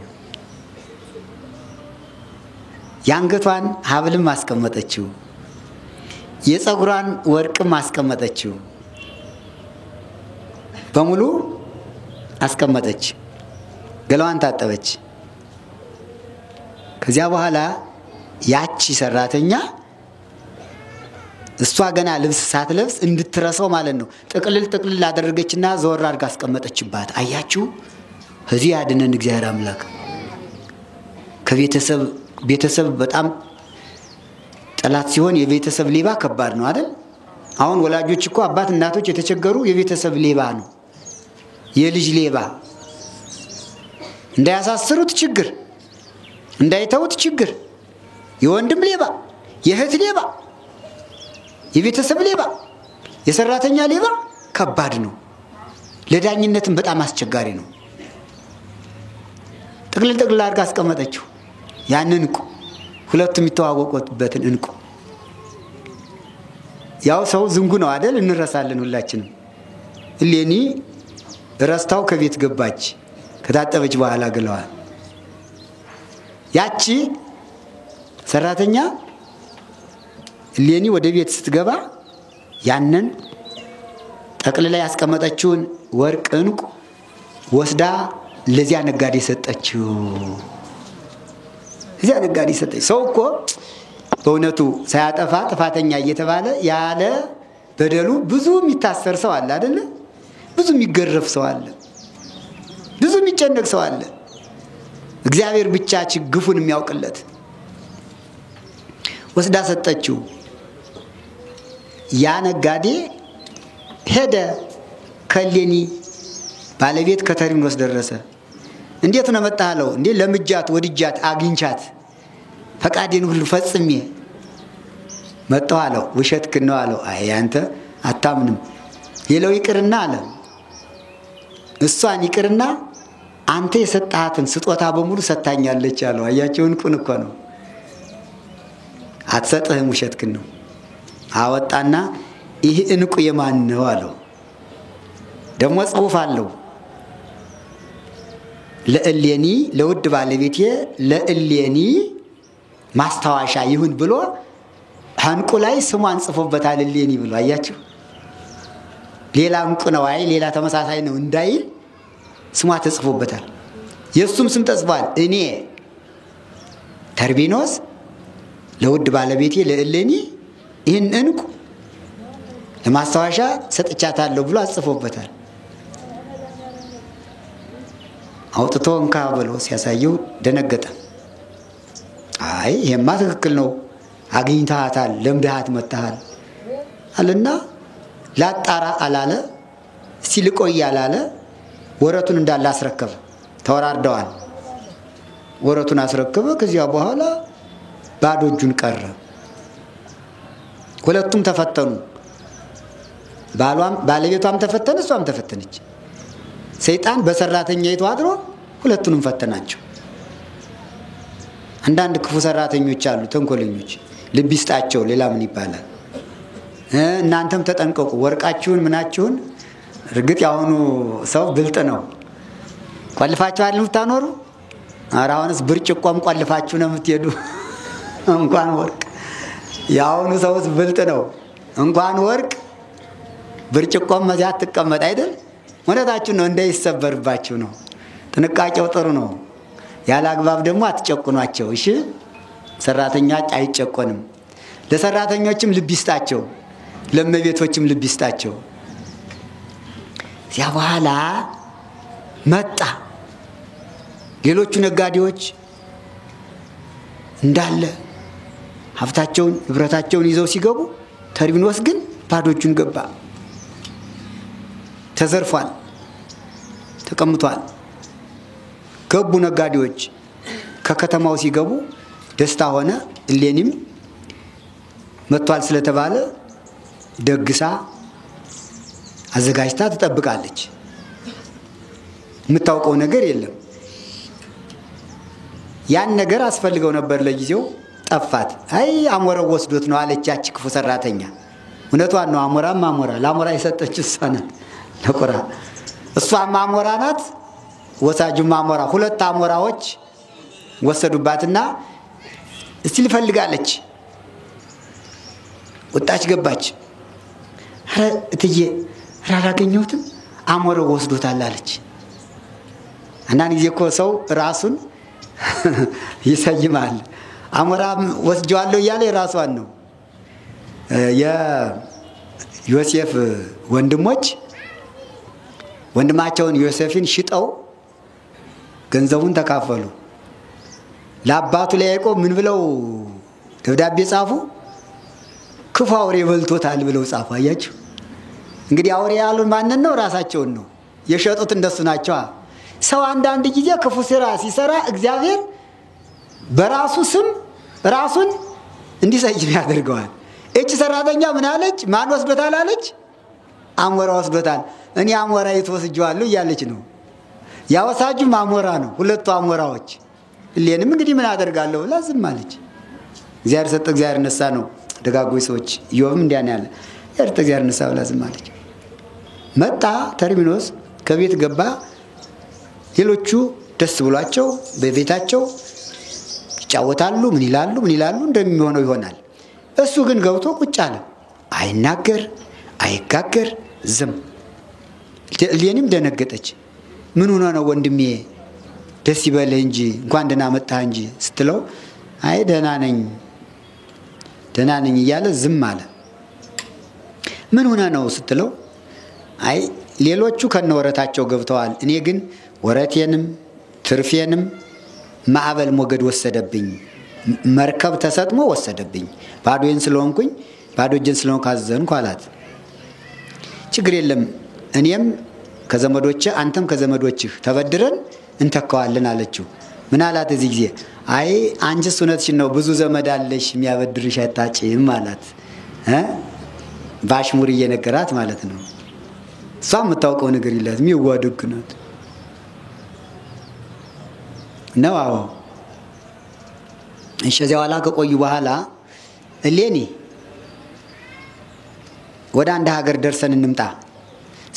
ያንገቷን ሀብልም አስቀመጠችው። የፀጉሯን ወርቅም አስቀመጠችው። በሙሉ አስቀመጠች። ገላዋን ታጠበች። ከዚያ በኋላ ያቺ ሰራተኛ እሷ ገና ልብስ ሳትለብስ እንድትረሳው ማለት ነው ጥቅልል አደረገችና ዘወር አድርጋ አስቀመጠችባት። አያችሁ እዚህ ያድነን እግዚአብሔር አምላክ። ቤተሰብ በጣም ጠላት ሲሆን የቤተሰብ ሌባ ከባድ ነው አይደል? አሁን ወላጆች እኮ አባት እናቶች የተቸገሩ የቤተሰብ ሌባ ነው። የልጅ ሌባ እንዳያሳስሩት ችግር፣ እንዳይተውት ችግር፣ የወንድም ሌባ፣ የእህት ሌባ፣ የቤተሰብ ሌባ፣ የሰራተኛ ሌባ ከባድ ነው። ለዳኝነትም በጣም አስቸጋሪ ነው። ጥቅልል አድርጋ አስቀመጠችው ያንን እንቁ፣ ሁለቱም የሚተዋወቁበትን እንቁ። ያው ሰው ዝንጉ ነው አይደል? እንረሳለን ሁላችንም። እሌኒ ረስታው ከቤት ገባች ከታጠበች በኋላ ገለዋል። ያቺ ሰራተኛ እሌኒ ወደ ቤት ስትገባ ያንን ጠቅልላ ያስቀመጠችውን ወርቅ እንቁ ወስዳ ለዚያ ነጋዴ ሰጠችው። እዚያ ነጋዴ ሰጠች። ሰው እኮ በእውነቱ ሳያጠፋ ጥፋተኛ እየተባለ ያለ በደሉ ብዙ የሚታሰር ሰው አለ አይደል? ብዙ የሚገረፍ ሰው አለ፣ ብዙ የሚጨነቅ ሰው አለ። እግዚአብሔር ብቻ ግፉን የሚያውቅለት። ወስዳ ሰጠችው። ያ ነጋዴ ሄደ ከእሌኒ ባለቤት ከተርሚኖስ ደረሰ። እንዴት ነው መጣለው? እንዴ ለምጃት ወድጃት አግኝቻት ፈቃዴን ሁሉ ፈጽሜ መጣው አለው። ውሸትክን ነው አለው። አይ አንተ አታምንም። ሌላው ይቅርና አለ እሷን ይቅርና አንተ የሰጣሃትን ስጦታ በሙሉ ሰጣኛለች አለው። አያቸው እንቁን እኮ ነው። አትሰጥህም፣ ውሸትክን ነው። አወጣና ይህ እንቁ የማን ነው አለው። ደግሞ ጽሑፍ አለው ለእሌኒ ለውድ ባለቤቴ ለእሌኒ ማስታወሻ ይሁን ብሎ አንቁ ላይ ስሟን ጽፎበታል እሌኒ ብሎ። አያችሁ ሌላ እንቁ ነው አይ ሌላ ተመሳሳይ ነው እንዳይል ስሟ ተጽፎበታል። የሱም ስም ተጽፏል። እኔ ተርቢኖስ ለውድ ባለቤቴ ለእሌኒ ይህን እንቁ ለማስታወሻ ሰጥቻታለሁ ብሎ አጽፎበታል። አውጥቶ እንካ ብሎ ሲያሳየው ደነገጠ። አይ ይሄማ ትክክል ነው፣ አግኝታታል፣ ለምደሃት መጣሃል አለና ላጣራ አላለ፣ ሲልቆይ አላለ። ወረቱን እንዳለ አስረከበ። ተወራርደዋል። ወረቱን አስረከበ። ከዚያ በኋላ ባዶ እጁን ቀረ። ሁለቱም ተፈተኑ። ባለቤቷም ተፈተነ፣ እሷም ተፈተነች። ሰይጣን በሰራተኛይቱ አድሮ ሁለቱንም ፈተናቸው። አንዳንድ ክፉ ሰራተኞች አሉ፣ ተንኮለኞች። ልብ ይስጣቸው። ሌላ ምን ይባላል? እናንተም ተጠንቀቁ። ወርቃችሁን ምናችሁን እርግጥ ያሁኑ ሰው ብልጥ ነው። ቆልፋችሁ አይደል የምታኖሩ? ኧረ አሁንስ ብርጭቆም ቆልፋችሁ ነው የምትሄዱ። እንኳን ወርቅ ያሁኑ ሰውስ ብልጥ ነው። እንኳን ወርቅ ብርጭቆም መዚያ ተቀመጥ አይደል? ወለታችሁ ነው እንዳይሰበርባችሁ ነው። ጥንቃቄው ጥሩ ነው። ያለ አግባብ ደግሞ አትጨቁኗቸው። እሺ ሰራተኛ አይጨቆንም። ለሰራተኞችም ልብ ይስጣቸው፣ ለእመቤቶችም ልብ ይስጣቸው። ያ በኋላ መጣ። ሌሎቹ ነጋዴዎች እንዳለ ሀብታቸውን ንብረታቸውን ይዘው ሲገቡ ተርቢኖስ ግን ባዶ እጁን ገባ። ተዘርፏል፣ ተቀምጧል። ገቡ ነጋዴዎች። ከከተማው ሲገቡ ደስታ ሆነ። እሌኒም መጥቷል ስለተባለ ደግሳ አዘጋጅታ ትጠብቃለች። የምታውቀው ነገር የለም። ያን ነገር አስፈልገው ነበር፣ ለጊዜው ጠፋት። አይ አሞራው ወስዶት ነው አለቻች ክፉ ሰራተኛ። እውነቷን ነው። አሞራም አሞራ ለአሞራ የሰጠችው እሷ ናት። ለቆራ እሷም አሞራ ናት፣ ወሳጁም አሞራ። ሁለት አሞራዎች ወሰዱባትና እስቲ ልፈልጋለች። ወጣች፣ ገባች። አረ እትዬ አላገኘሁትም፣ አሞራው ወስዶታል አለች። አንዳንድ ጊዜ እኮ ሰው ራሱን ይሰይማል። አሞራም ወስጀዋለሁ እያለ የራሷን ነው። የዮሴፍ ወንድሞች ወንድማቸውን ዮሴፍን ሽጠው ገንዘቡን ተካፈሉ። ለአባቱ ለያዕቆብ ምን ብለው ደብዳቤ ጻፉ? ክፉ አውሬ በልቶታል ብለው ጻፉ። አያችሁ እንግዲህ አውሬ ያሉን ማንን ነው? ራሳቸውን ነው የሸጡት። እንደሱ ናቸው። ሰው አንዳንድ ጊዜ ክፉ ስራ ሲሰራ እግዚአብሔር በራሱ ስም ራሱን እንዲሰይም ያደርገዋል። እቺ ሰራተኛ ምን አለች? ማን ወስዶታል አለች? አሞራ ወስዶታል። እኔ አሞራይቱ ወስጄዋለሁ እያለች ነው። ያወሳጁም አሞራ ነው። ሁለቱ አሞራዎች። እሌንም እንግዲህ ምን አደርጋለሁ ብላ ዝም አለች። እግዚአብሔር ሰጠ እግዚአብሔር ነሳ ነው። ደጋጎች ሰዎች ኢዮብም እንዲያ ነው ያለ። እርጥ እግዚአብሔር ነሳ ብላ ዝም አለች። መጣ ተርሚኖስ ከቤት ገባ። ሌሎቹ ደስ ብሏቸው በቤታቸው ይጫወታሉ። ምን ይላሉ እንደሚሆነው ይሆናል። እሱ ግን ገብቶ ቁጭ አለ። አይናገር አይጋገር ዝም። እሌኒም ደነገጠች። ምን ሆነ ነው ወንድሜ? ደስ ይበልህ እንጂ እንኳን ደህና መጣህ እንጂ ስትለው አይ ደህና ነኝ እያለ ዝም አለ። ምን ሆነ ነው ስትለው አይ ሌሎቹ ከነወረታቸው ገብተዋል፣ እኔ ግን ወረቴንም ትርፌንም ማዕበል ሞገድ ወሰደብኝ፣ መርከብ ተሰጥሞ ወሰደብኝ። ባዶ እጄን ስለሆንኩ አዘንኩ አላት። ችግር የለም እኔም ከዘመዶቼ አንተም ከዘመዶችህ ተበድረን እንተካዋለን አለችው። ምን አላት እዚህ ጊዜ? አይ አንቺስ እውነትሽን ነው ብዙ ዘመድ አለሽ የሚያበድርሽ አታጪም አላት። ባሽሙር እየነገራት ማለት ነው። እሷ የምታውቀው ነገር የላት የሚዋደግ ናት ነው። አዎ እሺ። እዚያ በኋላ ከቆዩ በኋላ እሌኒ ወደ አንድ ሀገር ደርሰን እንምጣ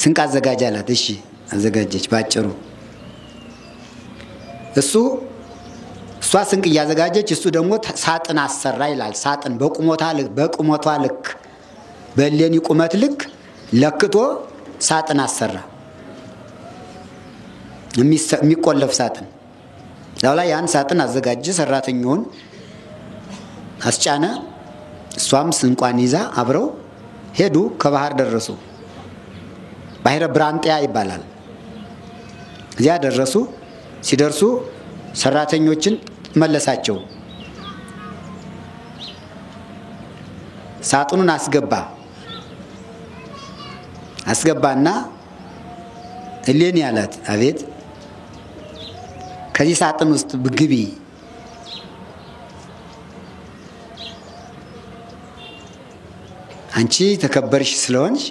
ስንቅ አዘጋጅ አላት። እሺ አዘጋጀች። ባጭሩ እሷ ስንቅ እያዘጋጀች እሱ ደግሞ ሳጥን አሰራ ይላል። ሳጥን በቁመቷ ልክ በእሌኒ ቁመት ልክ ለክቶ ሳጥን አሰራ። የሚቆለፍ ሳጥን ያው ላይ ያን ሳጥን አዘጋጀ። ሰራተኛውን አስጫነ። እሷም ስንቋን ይዛ አብረው ሄዱ። ከባህር ደረሱ። ባህረ ብራንጤያ ይባላል። እዚያ ደረሱ። ሲደርሱ ሰራተኞችን መለሳቸው። ሳጥኑን አስገባና እሌኒ አላት። አቤት። ከዚህ ሳጥን ውስጥ ግቢ። አንቺ ተከበርሽ ስለሆንሽ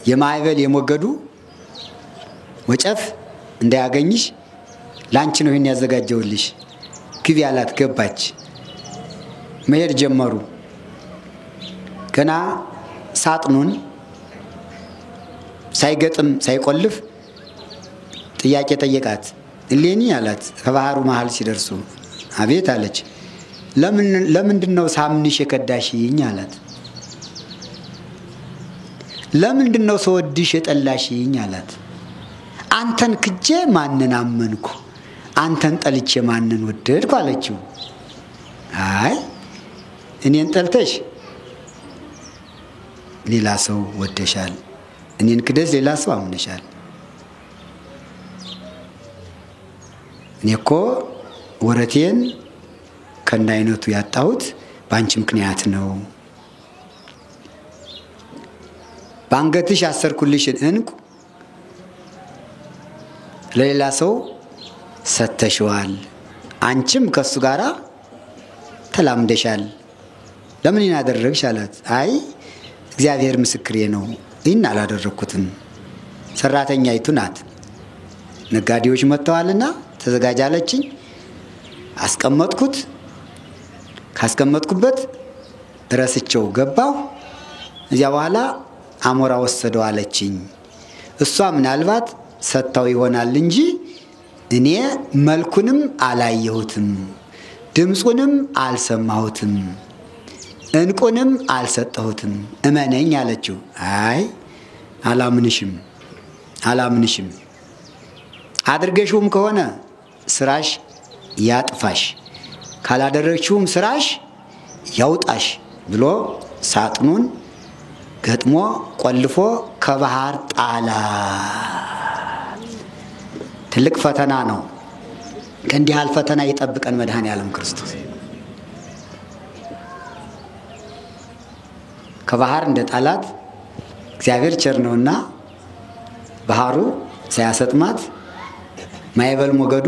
የማዕበል የሞገዱ ወጨፍ እንዳያገኝሽ ላንቺ ነው ይሄን ያዘጋጀውልሽ። ግቢ አላት። ገባች። መሄድ ጀመሩ። ገና ሳጥኑን ሳይገጥም ሳይቆልፍ ጥያቄ ጠየቃት። እሌኒ አላት። ከባህሩ መሃል ሲደርሱ አቤት አለች። ለምንድነው ሳምንሽ የከዳሽኝ አላት። ለምንድነው ሰወድሽ የጠላሽኝ አላት። አንተን ክጄ ማንን አመንኩ? አንተን ጠልቼ ማንን ወደድኩ አለችው። አይ እኔን ጠልተሽ ሌላ ሰው ወደሻል፣ እኔን ክደሽ ሌላ ሰው አምነሻል። እኔ እኮ ወረቴን ከእንዳይነቱ ያጣሁት በአንቺ ምክንያት ነው። በአንገትሽ ያሰርኩልሽን እንቁ ለሌላ ሰው ሰተሽዋል፣ አንቺም ከሱ ጋራ ተላምደሻል። ለምን ያደረግሽ አላት። አይ እግዚአብሔር ምስክሬ ነው፣ ይህን አላደረኩትም። ሰራተኛይቱ ናት። ነጋዴዎች መጥተዋልና ተዘጋጃለችኝ። አስቀመጥኩት። ካስቀመጥኩበት ረስቸው ገባው። እዚያ በኋላ አሞራ ወሰደው አለችኝ። እሷ ምናልባት ሰጣው ይሆናል እንጂ እኔ መልኩንም አላየሁትም፣ ድምጹንም አልሰማሁትም፣ እንቁንም አልሰጠሁትም። እመነኝ አለችው። አይ አላምንሽም። አድርገሽውም ከሆነ ስራሽ ያጥፋሽ ካላደረግሽውም ስራሽ ያውጣሽ ብሎ ሳጥኑን ገጥሞ ቆልፎ ከባህር ጣላ። ትልቅ ፈተና ነው። ከእንዲህ ያለ ፈተና ይጠብቀን መድኃኔዓለም ክርስቶስ። ከባህር እንደ ጣላት እግዚአብሔር ቸር ነውና ባህሩ ሳያሰጥማት ማይበል ሞገዱ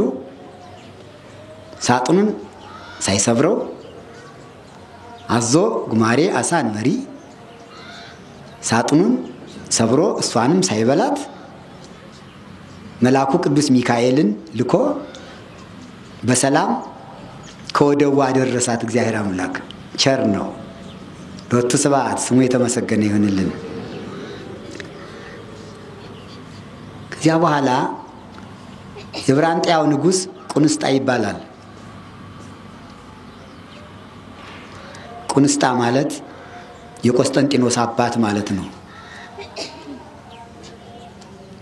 ሳጥኑን ሳይሰብረው አዞ ጉማሬ አሳን መሪ ሳጥኑን ሰብሮ እሷንም ሳይበላት መልአኩ ቅዱስ ሚካኤልን ልኮ በሰላም ከወደቡ አደረሳት። እግዚአብሔር አምላክ ቸር ነው። ሎቱ ስብሐት ስሙ የተመሰገነ ይሁንልን። ከዚያ በኋላ የብራንጥያው ንጉስ ቁንስጣ ይባላል። ቁንስጣ ማለት የቆስጠንጢኖስ አባት ማለት ነው።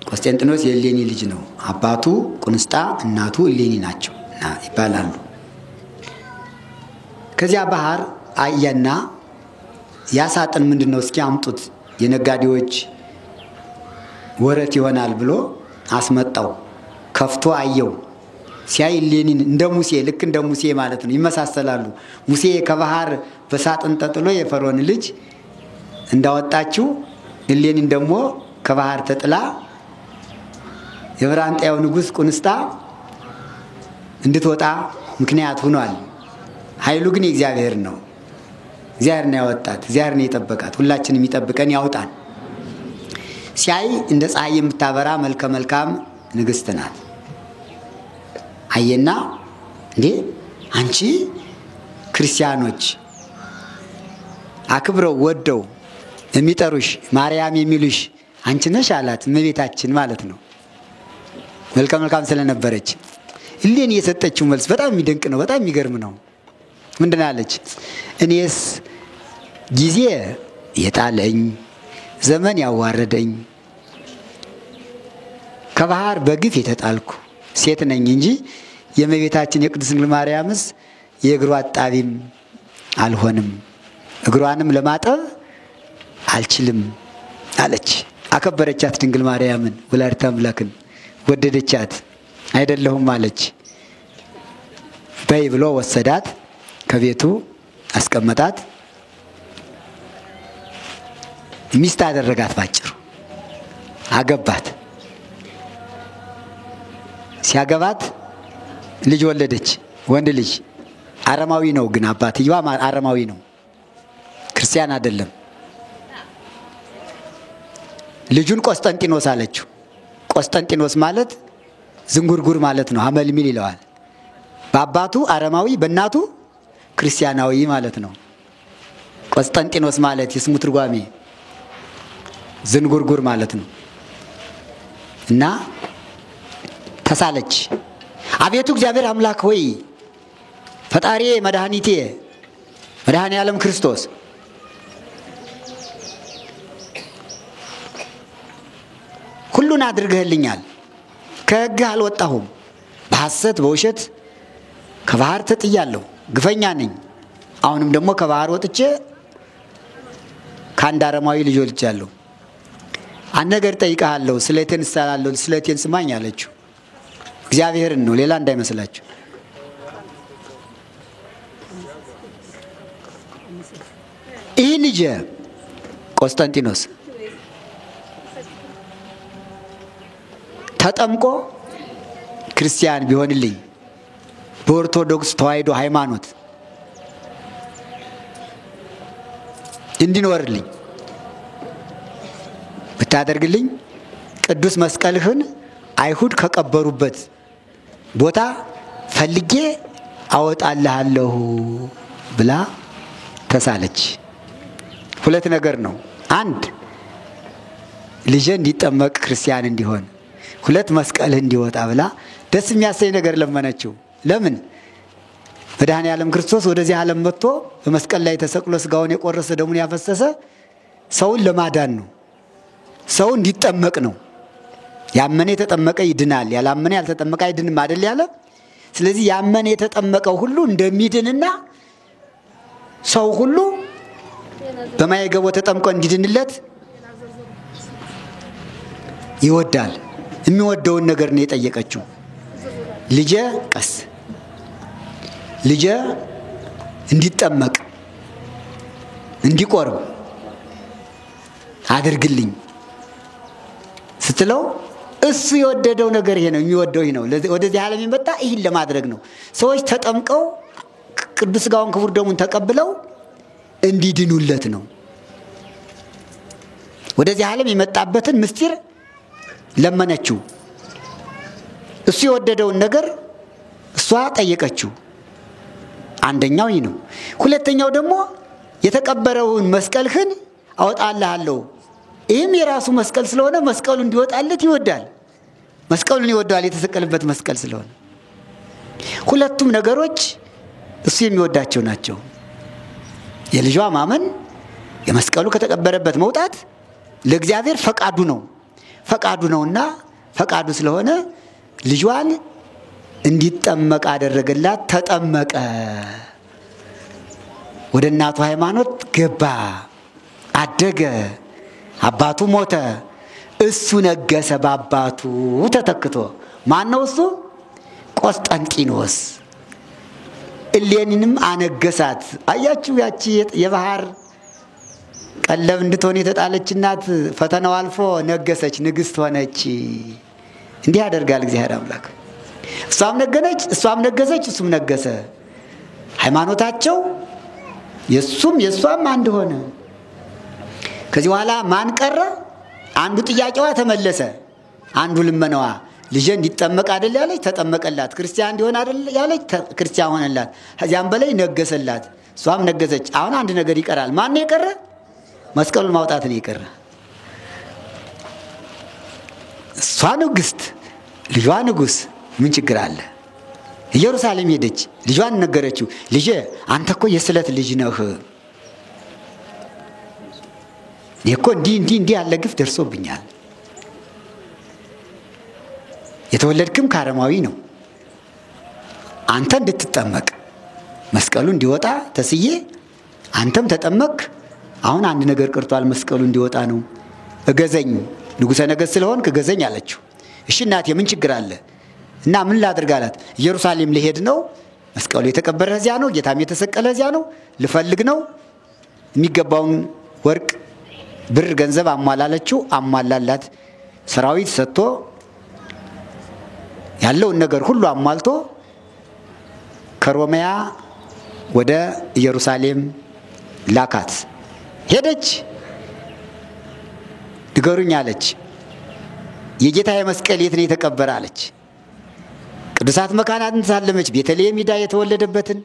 ቆስጠንጢኖስ የእሌኒ ልጅ ነው። አባቱ ቁንስጣ እናቱ እሌኒ ናቸው ይባላሉ። ከዚያ ባህር አየና ያሳጥን ምንድነው እስኪ አምጡት የነጋዴዎች ወረት ይሆናል ብሎ አስመጣው። ከፍቶ አየው። ሲያይ እሌኒን እንደ ሙሴ ልክ እንደ ሙሴ ማለት ነው ይመሳሰላሉ። ሙሴ ከባህር በሳጥን ተጥሎ የፈርዖን ልጅ እንዳወጣችው እሌኒን ደግሞ ከባህር ተጥላ የብራንጥያው ንጉስ ቁንስጣ እንድትወጣ ምክንያት ሆኗል። ኃይሉ ግን የእግዚአብሔር ነው። እግዚአብሔር ነው ያወጣት፣ እግዚአብሔር ነው የጠበቃት። ሁላችንም ይጠብቀን ያውጣን። ሲያይ እንደ ፀሐይ የምታበራ መልከ መልካም ንግስት ናት። አየና እንዴ አንቺ ክርስቲያኖች አክብረው ወደው የሚጠሩሽ ማርያም የሚሉሽ አንቺ ነሽ አላት። እመቤታችን ማለት ነው። መልከ መልካም ስለነበረች እሌኒ የሰጠችው መልስ በጣም የሚደንቅ ነው። በጣም የሚገርም ነው። ምንድን አለች? እኔስ ጊዜ የጣለኝ ዘመን ያዋረደኝ ከባህር በግፍ የተጣልኩ ሴት ነኝ እንጂ የእመቤታችን የቅድስት ድንግል ማርያምስ የእግሯ አጣቢም አልሆንም፣ እግሯንም ለማጠብ አልችልም አለች። አከበረቻት ድንግል ማርያምን ወላዲተ አምላክን ወደደቻት። አይደለሁም አለች። በይ ብሎ ወሰዳት፣ ከቤቱ አስቀመጣት፣ ሚስት አደረጋት። ባጭሩ አገባት። ሲያገባት ልጅ ወለደች፣ ወንድ ልጅ። አረማዊ ነው ግን አባትየዋ አረማዊ ነው፣ ክርስቲያን አይደለም። ልጁን ቆስጠንጢኖስ አለችው። ቆስጠንጢኖስ ማለት ዝንጉርጉር ማለት ነው። ሐመልሚል ይለዋል። በአባቱ አረማዊ በእናቱ ክርስቲያናዊ ማለት ነው። ቆስጠንጢኖስ ማለት የስሙ ትርጓሜ ዝንጉርጉር ማለት ነው። እና ተሳለች። አቤቱ እግዚአብሔር አምላክ ሆይ ፈጣሪ መድኃኒቴ መድኃኔዓለም ክርስቶስ ሁሉን አድርገህልኛል። ከሕግህ አልወጣሁም። በሐሰት በውሸት ከባህር ተጥያለሁ። ግፈኛ ነኝ። አሁንም ደግሞ ከባህር ወጥቼ ከአንድ አረማዊ ልጅ ወልጃለሁ። አንድ ነገር ጠይቀሃለሁ፣ ስለቴን እሳላለሁ፣ ስለቴን ስማኝ አለችው። እግዚአብሔርን ነው፣ ሌላ እንዳይመስላችሁ። ይህ ልጅ ቆስጠንጢኖስ ተጠምቆ ክርስቲያን ቢሆንልኝ በኦርቶዶክስ ተዋሕዶ ሃይማኖት እንዲኖርልኝ ብታደርግልኝ ቅዱስ መስቀልህን አይሁድ ከቀበሩበት ቦታ ፈልጌ አወጣልሃለሁ ብላ ተሳለች። ሁለት ነገር ነው። አንድ ልጅ እንዲጠመቅ ክርስቲያን እንዲሆን፣ ሁለት መስቀልህ እንዲወጣ ብላ ደስ የሚያሰኝ ነገር ለመነችው። ለምን? መድኃኔዓለም ክርስቶስ ወደዚህ ዓለም መጥቶ በመስቀል ላይ ተሰቅሎ ስጋውን የቆረሰ ደሙን ያፈሰሰ ሰውን ለማዳን ነው። ሰው እንዲጠመቅ ነው። ያመነ የተጠመቀ ይድናል፣ ያላመነ ያልተጠመቀ አይድንም አይደል ያለ። ስለዚህ ያመነ የተጠመቀው ሁሉ እንደሚድንና ሰው ሁሉ በማየ ገቦ ተጠምቆ እንዲድንለት ይወዳል። የሚወደውን ነገር ነው የጠየቀችው። ልጄ ቀስ ልጄ እንዲጠመቅ እንዲቆርብ አድርግልኝ ስትለው እሱ የወደደው ነገር ይሄ ነው፣ የሚወደው ይሄ ነው። ወደዚህ ዓለም የመጣ ይህን ለማድረግ ነው። ሰዎች ተጠምቀው ቅዱስ ሥጋውን ክቡር ደሙን ተቀብለው እንዲድኑለት ነው። ወደዚህ ዓለም የመጣበትን ምስጢር ለመነችው። እሱ የወደደውን ነገር እሷ ጠየቀችው። አንደኛው ይህ ነው። ሁለተኛው ደግሞ የተቀበረውን መስቀልህን አወጣልሃለሁ። ይህም የራሱ መስቀል ስለሆነ መስቀሉ እንዲወጣለት ይወዳል። መስቀሉን ይወዳል፣ የተሰቀለበት መስቀል ስለሆነ። ሁለቱም ነገሮች እሱ የሚወዳቸው ናቸው። የልጇ ማመን፣ የመስቀሉ ከተቀበረበት መውጣት ለእግዚአብሔር ፈቃዱ ነውና ፈቃዱ ስለሆነ ልጇን እንዲጠመቅ አደረገላት። ተጠመቀ። ወደ እናቱ ሃይማኖት ገባ፣ አደገ። አባቱ ሞተ፣ እሱ ነገሰ በአባቱ ተተክቶ። ማን ነው እሱ? ቆስጠንጢኖስ። እሌኒንም አነገሳት። አያችሁ፣ ያቺ የባህር ቀለብ እንድትሆን የተጣለች እናት ፈተናው አልፎ ነገሰች፣ ንግስት ሆነች። እንዲህ ያደርጋል እግዚአብሔር አምላክ። እሷም ነገሰች፣ እሱም ነገሰ። ሃይማኖታቸው የእሷም አንድ ሆነ። ከዚህ በኋላ ማን ቀረ? አንዱ ጥያቄዋ ተመለሰ። አንዱ ልመናዋ ልጄ እንዲጠመቅ አይደል ያለች፣ ተጠመቀላት። ክርስቲያን እንዲሆን አይደል ያለች፣ ክርስቲያን ሆነላት። ከዚያም በላይ ነገሰላት፣ እሷም ነገሰች። አሁን አንድ ነገር ይቀራል። ማን ነው የቀረ? መስቀሉን ማውጣት ነው የቀረ። እሷ ንግስት፣ ልጇ ንጉስ። ምን ችግር አለ? ኢየሩሳሌም ሄደች፣ ልጇን ነገረችው። ልጄ አንተ እኮ የስለት ልጅ ነህ። እኮ እንዲህ ያለ ግፍ ደርሶብኛል። የተወለድክም ከአረማዊ ነው። አንተ እንድትጠመቅ መስቀሉ እንዲወጣ ተስዬ አንተም ተጠመቅ። አሁን አንድ ነገር ቀርቷል፣ መስቀሉ እንዲወጣ ነው። እገዘኝ፣ ንጉሠ ነገሥት ስለሆንክ እገዘኝ አለችው። እሺ እናቴ ምን ችግር አለ? እና ምን ላድርግ አላት። ኢየሩሳሌም ልሄድ ነው። መስቀሉ የተቀበረ እዚያ ነው፣ ጌታም የተሰቀለ እዚያ ነው። ልፈልግ ነው። የሚገባውን ወርቅ፣ ብር፣ ገንዘብ አሟላለችው። አሟላላት። ሰራዊት ሰጥቶ ያለውን ነገር ሁሉ አሟልቶ ከሮሚያ ወደ ኢየሩሳሌም ላካት። ሄደች። ንገሩኝ አለች። የጌታዬ መስቀል የት ነው የተቀበረ አለች። ቅዱሳት መካናትን ተሳለመች። ቤተልሔም ሄዳ የተወለደበትን፣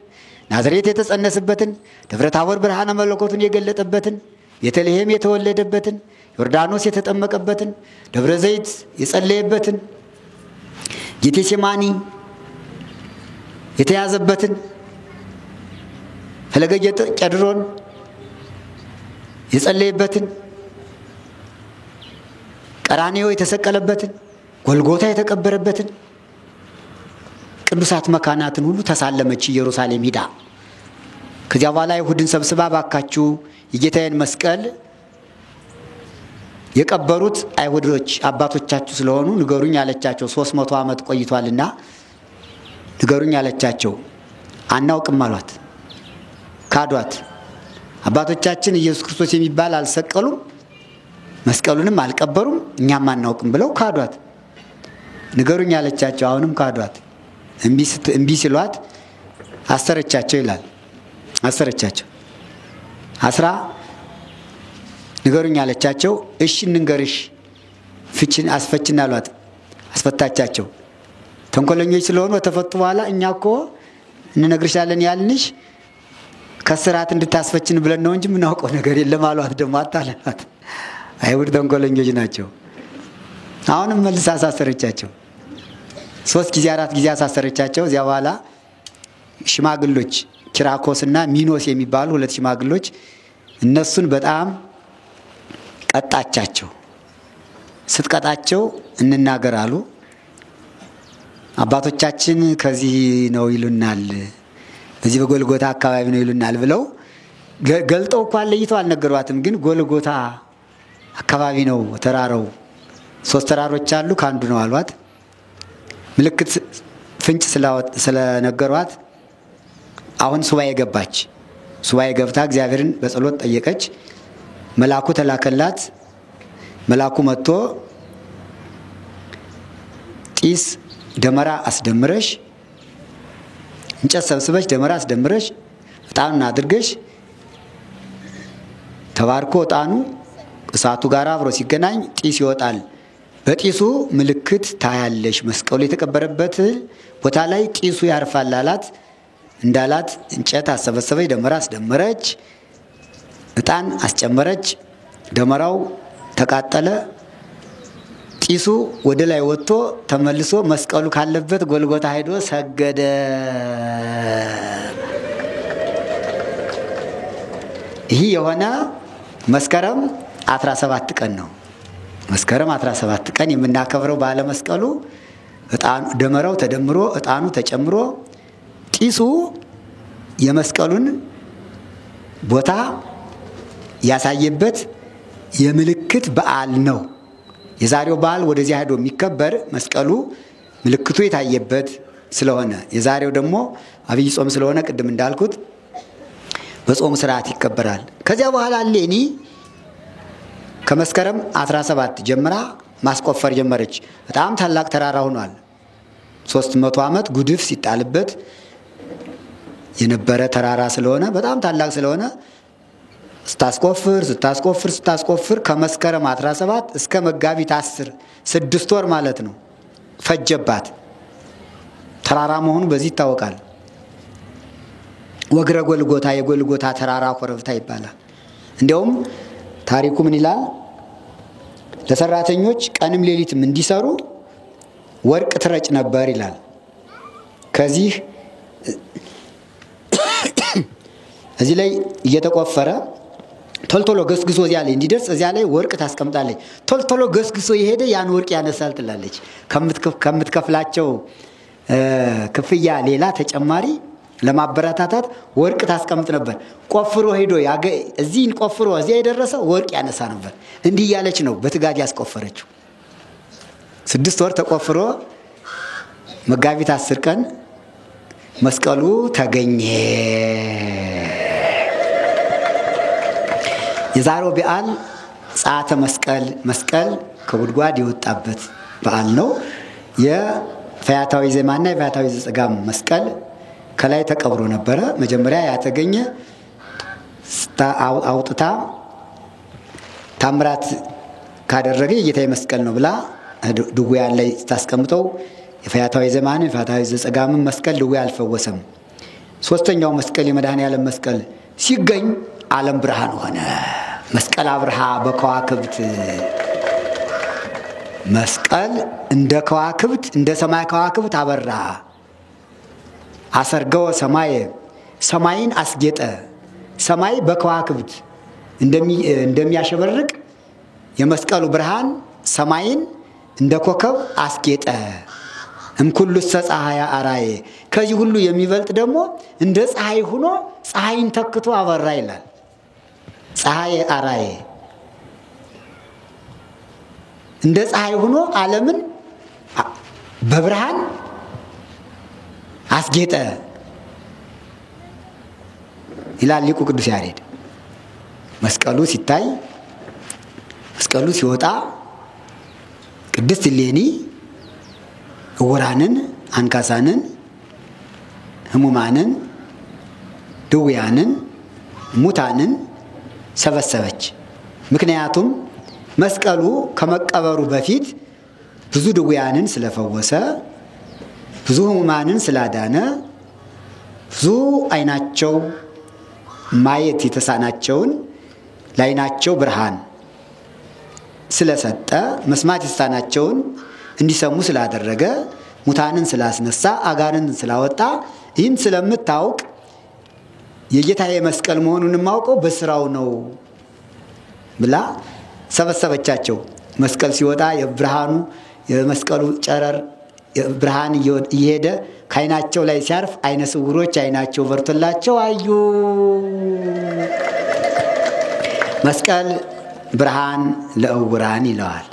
ናዝሬት የተጸነሰበትን፣ ደብረ ታቦር ብርሃነ መለኮቱን የገለጠበትን፣ ቤተልሔም የተወለደበትን፣ ዮርዳኖስ የተጠመቀበትን፣ ደብረ ዘይት የጸለየበትን፣ ጌቴሴማኒ የተያዘበትን፣ ፈለገ ቄድሮን የጸለየበትን፣ ቀራንዮ የተሰቀለበትን፣ ጎልጎታ የተቀበረበትን ቅዱሳት መካናትን ሁሉ ተሳለመች ኢየሩሳሌም ሂዳ። ከዚያ በኋላ አይሁድን ሰብስባ ባካችሁ የጌታዬን መስቀል የቀበሩት አይሁዶች አባቶቻችሁ ስለሆኑ ንገሩኝ አለቻቸው። 300 ዓመት ቆይቷልና ንገሩኝ አለቻቸው። አናውቅም አሏት። ካዷት። አባቶቻችን ኢየሱስ ክርስቶስ የሚባል አልሰቀሉም፣ መስቀሉንም አልቀበሩም፣ እኛም አናውቅም ብለው ካዷት። ንገሩኝ አለቻቸው። አሁንም ካዷት። እምቢ ሲሏት አሰረቻቸው ይላል። አሰረቻቸው። አስራ ንገሩኝ አለቻቸው። እሺ እንንገርሽ፣ ፍችን አስፈችን አሏት። አስፈታቻቸው። ተንኮለኞች ስለሆኑ ተፈቱ። በኋላ እኛ እኮ እንነግርሻለን ያልንሽ ከስራት እንድታስፈችን ብለን ነው እንጂ ምናውቀው ነገር የለም አሏት። ደግሞ አታለሏት። አይሁድ ተንኮለኞች ናቸው። አሁንም መልሳ አሳሰረቻቸው። 3 ጊዜ 4 ጊዜ አሳሰረቻቸው። እዚያ በኋላ ሽማግሎች ኪራኮስና ሚኖስ የሚባሉ 2 ሽማግሎች እነሱን በጣም ቀጣቻቸው። ስትቀጣቸው እንናገር አሉ። አባቶቻችን ከዚህ ነው ይሉናል፣ በዚህ በጎልጎታ አካባቢ ነው ይሉናል ብለው ገልጠው እንኳን ለይተው አልነገሯትም። ግን ጎልጎታ አካባቢ ነው ተራራው፣ 3 ተራሮች አሉ ካንዱ ነው አሏት። ምልክት ፍንጭ ስለነገሯት አሁን ሱባኤ ገባች። ሱባኤ ገብታ እግዚአብሔርን በጸሎት ጠየቀች። መልአኩ ተላከላት። መልአኩ መጥቶ ጢስ ደመራ አስደምረሽ፣ እንጨት ሰብስበሽ ደመራ አስደምረሽ ዕጣኑን አድርገሽ ተባርኮ ዕጣኑ እሳቱ ጋር አብሮ ሲገናኝ ጢስ ይወጣል። በጢሱ ምልክት ታያለሽ። መስቀሉ የተቀበረበት ቦታ ላይ ጢሱ ያርፋል አላት። እንዳላት እንጨት አሰበሰበች፣ ደመራ አስደመረች፣ ዕጣን አስጨመረች። ደመራው ተቃጠለ። ጢሱ ወደ ላይ ወጥቶ ተመልሶ መስቀሉ ካለበት ጎልጎታ ሄዶ ሰገደ። ይህ የሆነ መስከረም 17 ቀን ነው። መስከረም 17 ቀን የምናከብረው ባለ መስቀሉ ዕጣኑ ደመራው ተደምሮ ዕጣኑ ተጨምሮ ጢሱ የመስቀሉን ቦታ ያሳየበት የምልክት በዓል ነው። የዛሬው በዓል ወደዚህ ሄዶ የሚከበር መስቀሉ ምልክቱ የታየበት ስለሆነ፣ የዛሬው ደግሞ አብይ ጾም ስለሆነ ቅድም እንዳልኩት በጾም ስርዓት ይከበራል። ከዚያ በኋላ እሌኒ ከመስከረም 17 ጀምራ ማስቆፈር ጀመረች። በጣም ታላቅ ተራራ ሆኗል። 300 ዓመት ጉድፍ ሲጣልበት የነበረ ተራራ ስለሆነ በጣም ታላቅ ስለሆነ ስታስቆፍር ከመስከረም 17 እስከ መጋቢት 10 6 ወር ማለት ነው ፈጀባት። ተራራ መሆኑ በዚህ ይታወቃል። ወግረ ጎልጎታ የጎልጎታ ተራራ ኮረብታ ይባላል። እንዲያውም ታሪኩ ምን ይላል? ለሰራተኞች ቀንም ሌሊትም እንዲሰሩ ወርቅ ትረጭ ነበር ይላል። ከዚህ እዚህ ላይ እየተቆፈረ ቶልቶሎ ገስግሶ እዚያ ላይ እንዲደርስ እዚያ ላይ ወርቅ ታስቀምጣለች። ቶልቶሎ ገስግሶ የሄደ ያን ወርቅ ያነሳል ትላለች። ከምትከፍላቸው ክፍያ ሌላ ተጨማሪ ለማበረታታት ወርቅ ታስቀምጥ ነበር። ቆፍሮ ሄዶ እዚህን ቆፍሮ እዚያ የደረሰ ወርቅ ያነሳ ነበር። እንዲህ ያለች ነው በትጋት ያስቆፈረችው። 6 ወር ተቆፍሮ መጋቢት 10 ቀን መስቀሉ ተገኘ። የዛሬው በዓል ጸአተ መስቀል፣ መስቀል ከጉድጓድ የወጣበት በዓል ነው። የፈያታዊ ዜማና የፈያታዊ ዘጸጋም መስቀል ከላይ ተቀብሮ ነበረ። መጀመሪያ ያተገኘ አውጥታ ታምራት ካደረገ የጌታዬ መስቀል ነው ብላ ድውያን ላይ ታስቀምጠው የፈያታዊ ዜማን የፈያታዊ ዘጸጋም መስቀል ድውያ አልፈወሰም። 3ኛው መስቀል የመድኃኔዓለም መስቀል ሲገኝ ዓለም ብርሃን ሆነ። መስቀል አብርሃ በከዋክብት መስቀል እንደ ከዋክብት እንደ ሰማይ ከዋክብት አበራ። አሰርገው ሰማይን አስጌጠ። ሰማይ በከዋክብት እንደሚያሸበርቅ የመስቀሉ ብርሃን ሰማይን እንደ ኮከብ አስጌጠ። እምኩሉ ፀሐያ አራየ፣ ከዚህ ሁሉ የሚበልጥ ደግሞ እንደ ፀሐይ ሆኖ ፀሐይን ተክቶ አበራ ይላል። ፀሐይ አራየ እንደ ፀሐይ ሆኖ ዓለምን በብርሃን አስጌጠ ይላል ሊቁ ቅዱስ ያሬድ። መስቀሉ ሲታይ መስቀሉ ሲወጣ ቅድስት እሌኒ ዕውራንን፣ አንካሳንን፣ ህሙማንን፣ ድውያንን፣ ሙታንን ሰበሰበች። ምክንያቱም መስቀሉ ከመቀበሩ በፊት ብዙ ድውያንን ስለፈወሰ፣ ብዙ ህሙማንን ስላዳነ፣ ብዙ አይናቸው ማየት የተሳናቸውን ለዓይናቸው ብርሃን ስለሰጠ፣ መስማት የተሳናቸውን እንዲሰሙ ስላደረገ፣ ሙታንን ስላስነሳ፣ አጋንንትን ስላወጣ፣ ይህን ስለምታውቅ የጌታዬ መስቀል መሆኑን የማውቀው በስራው ነው ብላ ሰበሰበቻቸው። መስቀል ሲወጣ የብርሃኑ የመስቀሉ ጨረር ብርሃን እየሄደ ካይናቸው ላይ ሲያርፍ አይነ ስውሮች አይናቸው በርቶላቸው አዩ። መስቀል ብርሃን ለእውራን ይለዋል።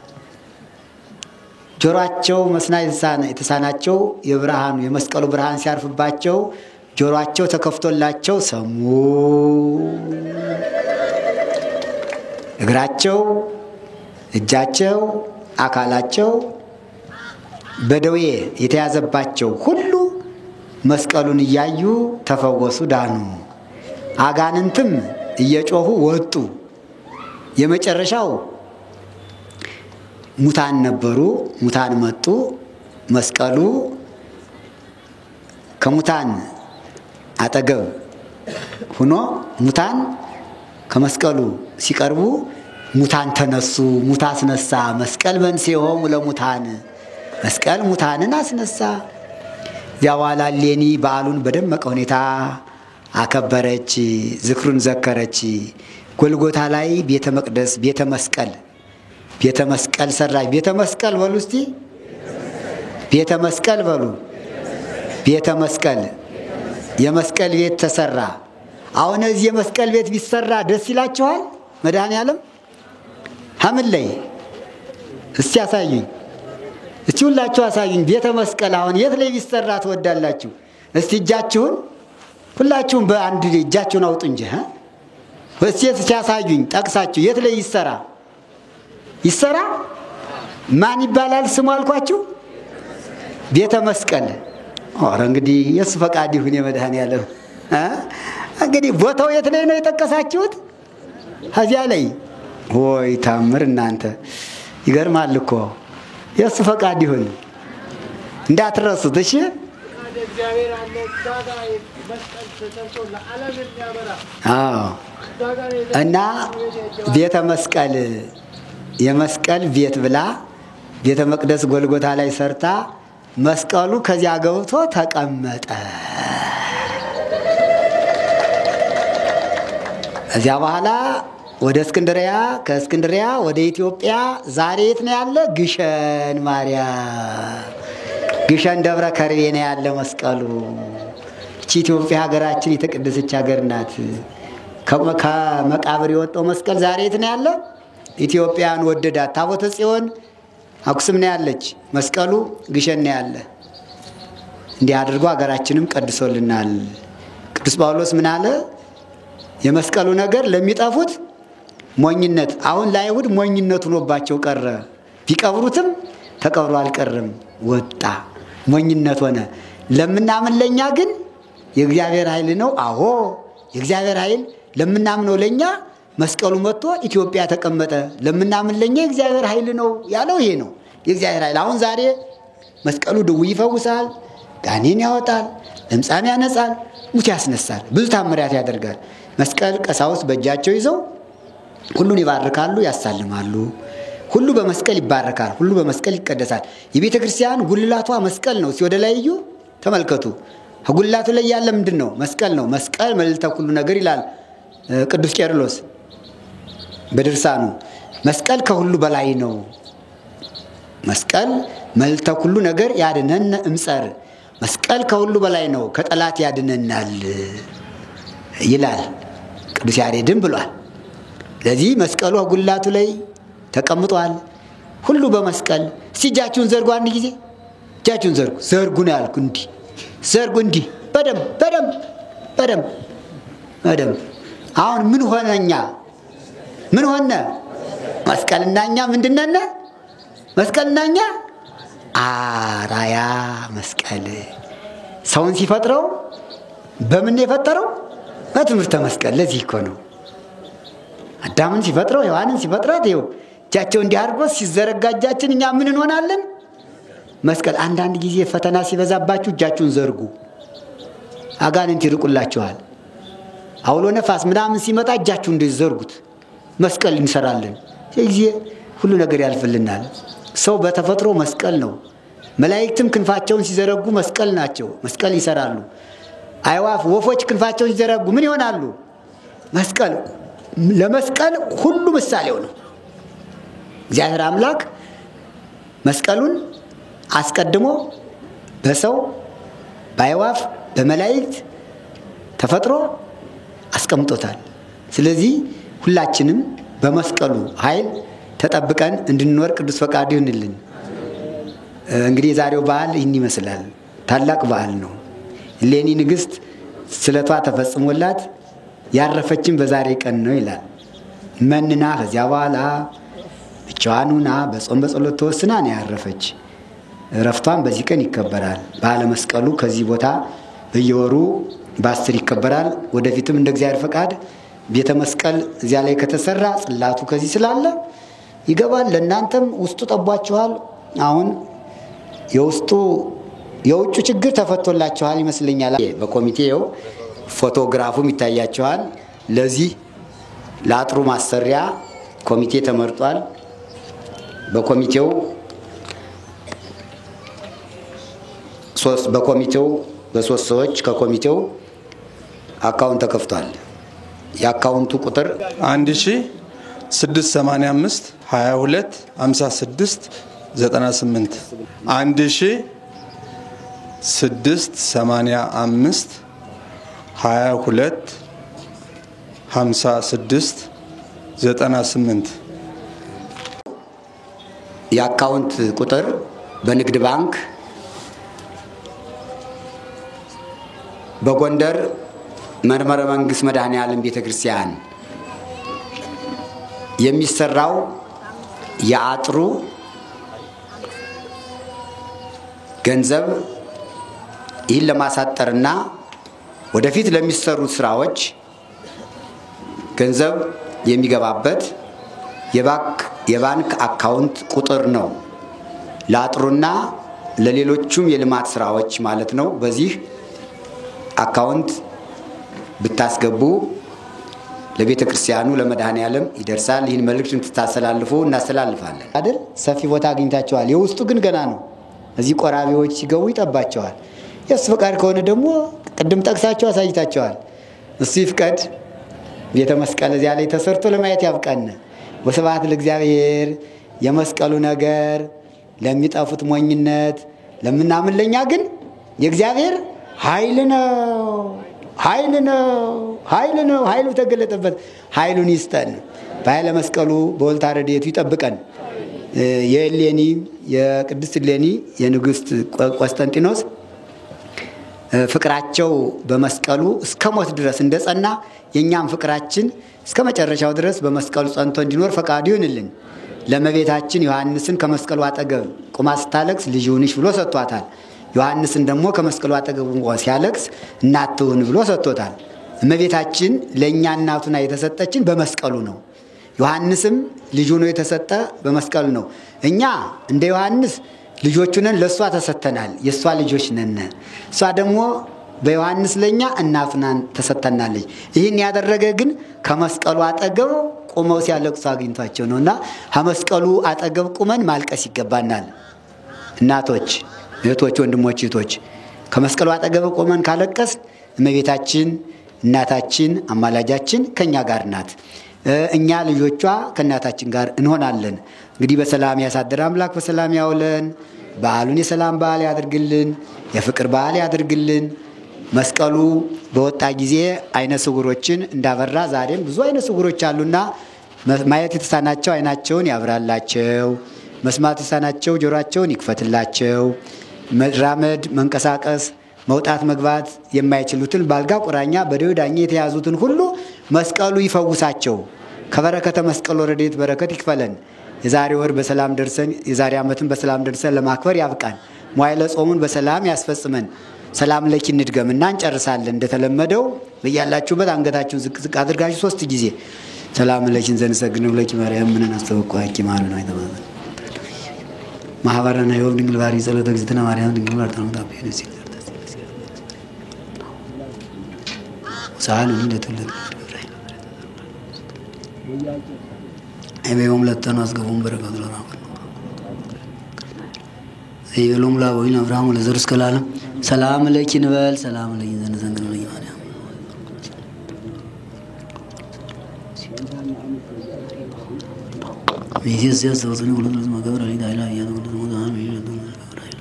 ጆሮአቸው መስማት የተሳናቸው የብርሃኑ የመስቀሉ ብርሃን ሲያርፍባቸው ጆሮአቸው ተከፍቶላቸው ሰሙ። እግራቸው፣ እጃቸው፣ አካላቸው በደዌ የተያዘባቸው ሁሉ መስቀሉን እያዩ ተፈወሱ፣ ዳኑ። አጋንንትም እየጮሁ ወጡ። የመጨረሻው ሙታን ነበሩ። ሙታን መጡ። መስቀሉ ከሙታን አጠገብ ሆኖ ሙታን ከመስቀሉ ሲቀርቡ ሙታን ተነሱ። ሙት አስነሳ። መስቀል መንሥኤሆሙ ለሙታን፣ መስቀል ሙታንን አስነሳ። እዚያ በኋላ እሌኒ በዓሉን በደመቀ ሁኔታ አከበረች፣ ዝክሩን ዘከረች። ጎልጎታ ላይ ቤተ መቅደስ ቤተ መስቀል ሰራች። ቤተ መስቀል በሉ እስቲ፣ ቤተ መስቀል በሉ። ቤተ መስቀል የመስቀል ቤት ተሰራ። አሁን እዚህ የመስቀል ቤት ቢሰራ ደስ ይላችኋል? መድኃኔዓለም ሐምን ላይ እስቲ ያሳዩኝ፣ እስቲ ሁላችሁ አሳዩኝ። ቤተ መስቀል አሁን የት ላይ ቢሰራ ትወዳላችሁ? እስቲ እጃችሁን ሁላችሁም በአንድ እጃችሁን አውጡ እንጂ እስቲ ያሳዩኝ ጠቅሳችሁ የት ላይ ይሰራ? ማን ይባላል ስሙ አልኳችሁ? ቤተ መስቀል። ኧረ እንግዲህ የሱ ፈቃድ ይሁን የመድኃኔዓለም። እንግዲህ ቦታው የት ላይ ነው የጠቀሳችሁት? እዚያ ላይ ወይ ታምር! እናንተ ይገርማል እኮ። የሱ ፈቃድ ይሁን እንዳትረሱት እሺ። እና ቤተ መስቀል የመስቀል ቤት ብላ ቤተ መቅደስ ጎልጎታ ላይ ሰርታ መስቀሉ ከዚያ ገብቶ ተቀመጠ። እዚያ በኋላ ወደ እስክንድሪያ፣ ከእስክንድሪያ ወደ ኢትዮጵያ ዛሬ የት ነው ያለ? ግሸን ማርያም፣ ግሸን ደብረ ከርቤ ነው ያለ መስቀሉ። እቺ ኢትዮጵያ ሀገራችን የተቀደሰች ሀገር ናት። ከመቃብር የወጣው መስቀል ዛሬ የት ነው ያለ? ኢትዮጵያን ወደዳት። ታቦተ ጽዮን አክሱም ነው ያለች፣ መስቀሉ ግሸን ነው ያለ። እንዲህ አድርጎ ሀገራችንም ቀድሶልናል። ቅዱስ ጳውሎስ ምን አለ? የመስቀሉ ነገር ለሚጠፉት ሞኝነት፣ አሁን ለአይሁድ ሞኝነት ሆኖባቸው ቀረ። ቢቀብሩትም ተቀብሮ አልቀረም፣ ወጣ፣ ሞኝነት ሆነ። ለምናምን ለኛ ግን የእግዚአብሔር ኃይል ነው። አዎ የእግዚአብሔር ኃይል ለምናምነው ለኛ መስቀሉ መጥቶ ኢትዮጵያ ተቀመጠ። ለምናምን ለኛ የእግዚአብሔር ኃይል ነው ያለው ይሄ ነው የእግዚአብሔር ኃይል። አሁን ዛሬ መስቀሉ ድውይ ይፈውሳል፣ ጋኔን ያወጣል፣ ለምጻም ያነጻል፣ ሙት ያስነሳል፣ ብዙ ታምራት ያደርጋል። መስቀል ቀሳውስት በእጃቸው ይዘው ሁሉን ይባርካሉ፣ ያሳልማሉ። ሁሉ በመስቀል ይባረካል፣ ሁሉ በመስቀል ይቀደሳል። የቤተ ክርስቲያን ጉልላቷ መስቀል ነው። ወደ ላይ እዩ ተመልከቱ። ጉልላቱ ላይ ያለ ምንድን ነው? መስቀል ነው። መስቀል መልዕልተ ኩሉ ነገር ይላል ቅዱስ ቄርሎስ በድርሳኑ። መስቀል ከሁሉ በላይ ነው። መስቀል መልዕልተ ኩሉ ነገር ያድነን እምጸር፣ መስቀል ከሁሉ በላይ ነው፣ ከጠላት ያድነናል ይላል ቅዱስ ያሬድም ብሏል። ለዚህ መስቀሉ ጉልላቱ ላይ ተቀምጧል። ሁሉ በመስቀል። እስቲ እጃችሁን ዘርጉ፣ አንድ ጊዜ እጃችሁን ዘርጉ። ዘርጉ ነው ያልኩ። እንዲህ ዘርጉ፣ እንዲህ በደንብ። አሁን ምን ሆነኛ? ምን ሆነ? መስቀልናኛ ምንድነነ? መስቀልናኛ አራያ መስቀል። ሰውን ሲፈጥረው በምን የፈጠረው? በትምህርተ መስቀል። ለዚህ እኮ ነው አዳምን ሲፈጥረው ሔዋንን ሲፈጥራት ይኸው እጃቸው እንዲህ አድርጎ ሲዘረጋ እጃችን እኛ ምን እንሆናለን? መስቀል። አንዳንድ ጊዜ ፈተና ሲበዛባችሁ እጃችሁን ዘርጉ፣ አጋንንት ይርቁላችኋል። አውሎ ነፋስ ምናምን ሲመጣ እጃችሁን እንደዚህ ዘርጉት፣ መስቀል እንሰራለን። ስለዚህ ሁሉ ነገር ያልፍልናል። ሰው በተፈጥሮ መስቀል ነው። መላእክትም ክንፋቸውን ሲዘረጉ መስቀል ናቸው፣ መስቀል ይሰራሉ። አይዋፍ ወፎች ክንፋቸውን ሲዘረጉ ምን ይሆናሉ? መስቀል። ለመስቀል ሁሉ ምሳሌው ነው። እግዚአብሔር አምላክ መስቀሉን አስቀድሞ በሰው ባይዋፍ በመላእክት ተፈጥሮ አስቀምጦታል። ስለዚህ ሁላችንም በመስቀሉ ኃይል ተጠብቀን እንድንኖር ቅዱስ ፈቃዱ ይሁንልን። እንግዲህ ዛሬው በዓል ይህን ይመስላል። ታላቅ በዓል ነው። እሌኒ ንግስት ስለቷ ተፈጽሞላት ያረፈችን በዛሬ ቀን ነው ይላል። መንና ከዚያ በኋላ ብቻዋን ሆና በጾም በጸሎት ተወስና ነው ያረፈች። ረፍቷን በዚህ ቀን ይከበራል። በዓለ መስቀሉ ከዚህ ቦታ በየወሩ በ10 ይከበራል። ወደፊትም እንደ እግዚአብሔር ፈቃድ ቤተ መስቀል እዚያ ላይ ከተሰራ ጽላቱ ከዚህ ስላለ ይገባል። ለእናንተም ውስጡ ጠቧችኋል። አሁን የውጩ ችግር ተፈቶላችኋል ይመስለኛል። በኮሚቴው ፎቶግራፉም ይታያችኋል። ለዚህ ለአጥሩ ማሰሪያ ኮሚቴ ተመርጧል። በኮሚቴው በሶስት ሰዎች ከኮሚቴው አካውንት ተከፍቷል። የአካውንቱ ቁጥር 1685 22 56 98 1685 22 56 98 የአካውንት ቁጥር በንግድ ባንክ በጎንደር መንበረ መንግስት መድኃኔዓለም ቤተክርስቲያን የሚሰራው የአጥሩ ገንዘብ ይህን ለማሳጠርና ወደፊት ለሚሰሩት ስራዎች ገንዘብ የሚገባበት የባንክ አካውንት ቁጥር ነው። ለአጥሩና ለሌሎችም የልማት ስራዎች ማለት ነው። በዚህ አካውንት ብታስገቡ ለቤተ ክርስቲያኑ ለመድኃኔዓለም ይደርሳል። ይህን መልእክት እንድታስተላልፉ እናስተላልፋለን አይደል? ሰፊ ቦታ አግኝታችኋል። የውስጡ ግን ገና ነው። እዚህ ቆራቢዎች ሲገቡ ይጠባቸዋል። የእሱ ፈቃድ ከሆነ ደግሞ ቅድም ጠቅሳቸው አሳይታቸዋል። እሱ ይፍቀድ። ቤተ መስቀል እዚያ ላይ ተሰርቶ ለማየት ያብቃን። ወስብሐት ለእግዚአብሔር። የመስቀሉ ነገር ለሚጠፉት ሞኝነት፣ ለምናምን ለኛ ግን የእግዚአብሔር ኃይል ነው። ኃይሉ ተገለጠበት። ኃይሉን ይስጠን። በኃይለ መስቀሉ በወልታ ረድኤቱ ይጠብቀን። የእሌኒ የቅድስት እሌኒ የንግስት ቆስጠንጢኖስ ፍቅራቸው በመስቀሉ እስከ ሞት ድረስ እንደጸና የኛም ፍቅራችን እስከ መጨረሻው ድረስ በመስቀሉ ጸንቶ እንዲኖር ፈቃዱ ይሁንልን። ለእመቤታችን ዮሐንስን ከመስቀሉ አጠገብ ቁማ ስታለቅስ ልጅ ሁንሽ ብሎ ሰጥቷታል። ዮሐንስን ደግሞ ከመስቀሉ አጠገብ ሲያለቅስ እናት ትሁን ብሎ ሰጥቶታል። እመቤታችን ለኛ እናቱና የተሰጠችን በመስቀሉ ነው። ዮሐንስም ልጅ ሆኖ የተሰጠ በመስቀሉ ነው። እኛ እንደ ዮሐንስ ልጆቹ ነን፣ ለሷ ተሰጥተናል። የሷ ልጆች ነን። እሷ ደግሞ በዮሐንስ ለኛ እናቱናን ተሰጥተናለች። ይህን ያደረገ ግን ከመስቀሉ አጠገብ ቆመው ሲያለቅሱ አግኝቷቸው ነውና ከመስቀሉ አጠገብ ቁመን ማልቀስ ይገባናል። እናቶች፣ እህቶች፣ ወንድሞች፣ እህቶች ከመስቀሉ አጠገብ ቆመን ካለቀስ እመቤታችን እናታችን አማላጃችን ከኛ ጋር ናት። እኛ ልጆቿ ከእናታችን ጋር እንሆናለን። እንግዲህ በሰላም ያሳድር አምላክ በሰላም ያውለን። በዓሉን የሰላም በዓል ያድርግልን፣ የፍቅር በዓል ያድርግልን። መስቀሉ በወጣ ጊዜ አይነ ስውሮችን እንዳበራ ዛሬም ብዙ አይነ ስውሮች አሉና ማየት የተሳናቸው አይናቸውን ያብራላቸው፣ መስማት የተሳናቸው ጆሮአቸውን ይክፈትላቸው። መራመድ መንቀሳቀስ መውጣት መግባት የማይችሉትን ባልጋ ቁራኛ በደዌ ዳኛ የተያዙትን ሁሉ መስቀሉ ይፈውሳቸው። ከበረከተ መስቀሉ ረድኤት በረከት ይክፈለን። የዛሬ ወር በሰላም ደርሰን የዛሬ ዓመትን በሰላም ደርሰን ለማክበር ያብቃን። ሟይለ ጾሙን በሰላም ያስፈጽመን። ሰላም ለኪ እንድገምና እንጨርሳለን። እንደተለመደው በያላችሁበት አንገታችሁን ዝቅ ዝቅ አድርጋችሁ 3 ጊዜ ሰላም ለኪን ዘንሰግነው ለኪ ማርያም ምንን አስተወቋቂ ማለት ነው አይተባለ ማህበረና ይወብ ድንግል ባሪ ጸሎተ እግዝእትነ ማርያም ድንግል ባርታው ታበየ ነው ሲል ሳሉ እንደተለለ አይበዮም ለተና አስገቡም በረከት ለራው አይበሎም ላቦይን አብርሃም ለዘር እስከ ለዓለም ሰላም ለኪ ንበል ሰላም ለኪ ዘንሰግነው ለኪ ማርያም ይሄስ ያሰውቱን ሁሉ ማገበር አይላ ያለው ሁሉ ማገበር አይላ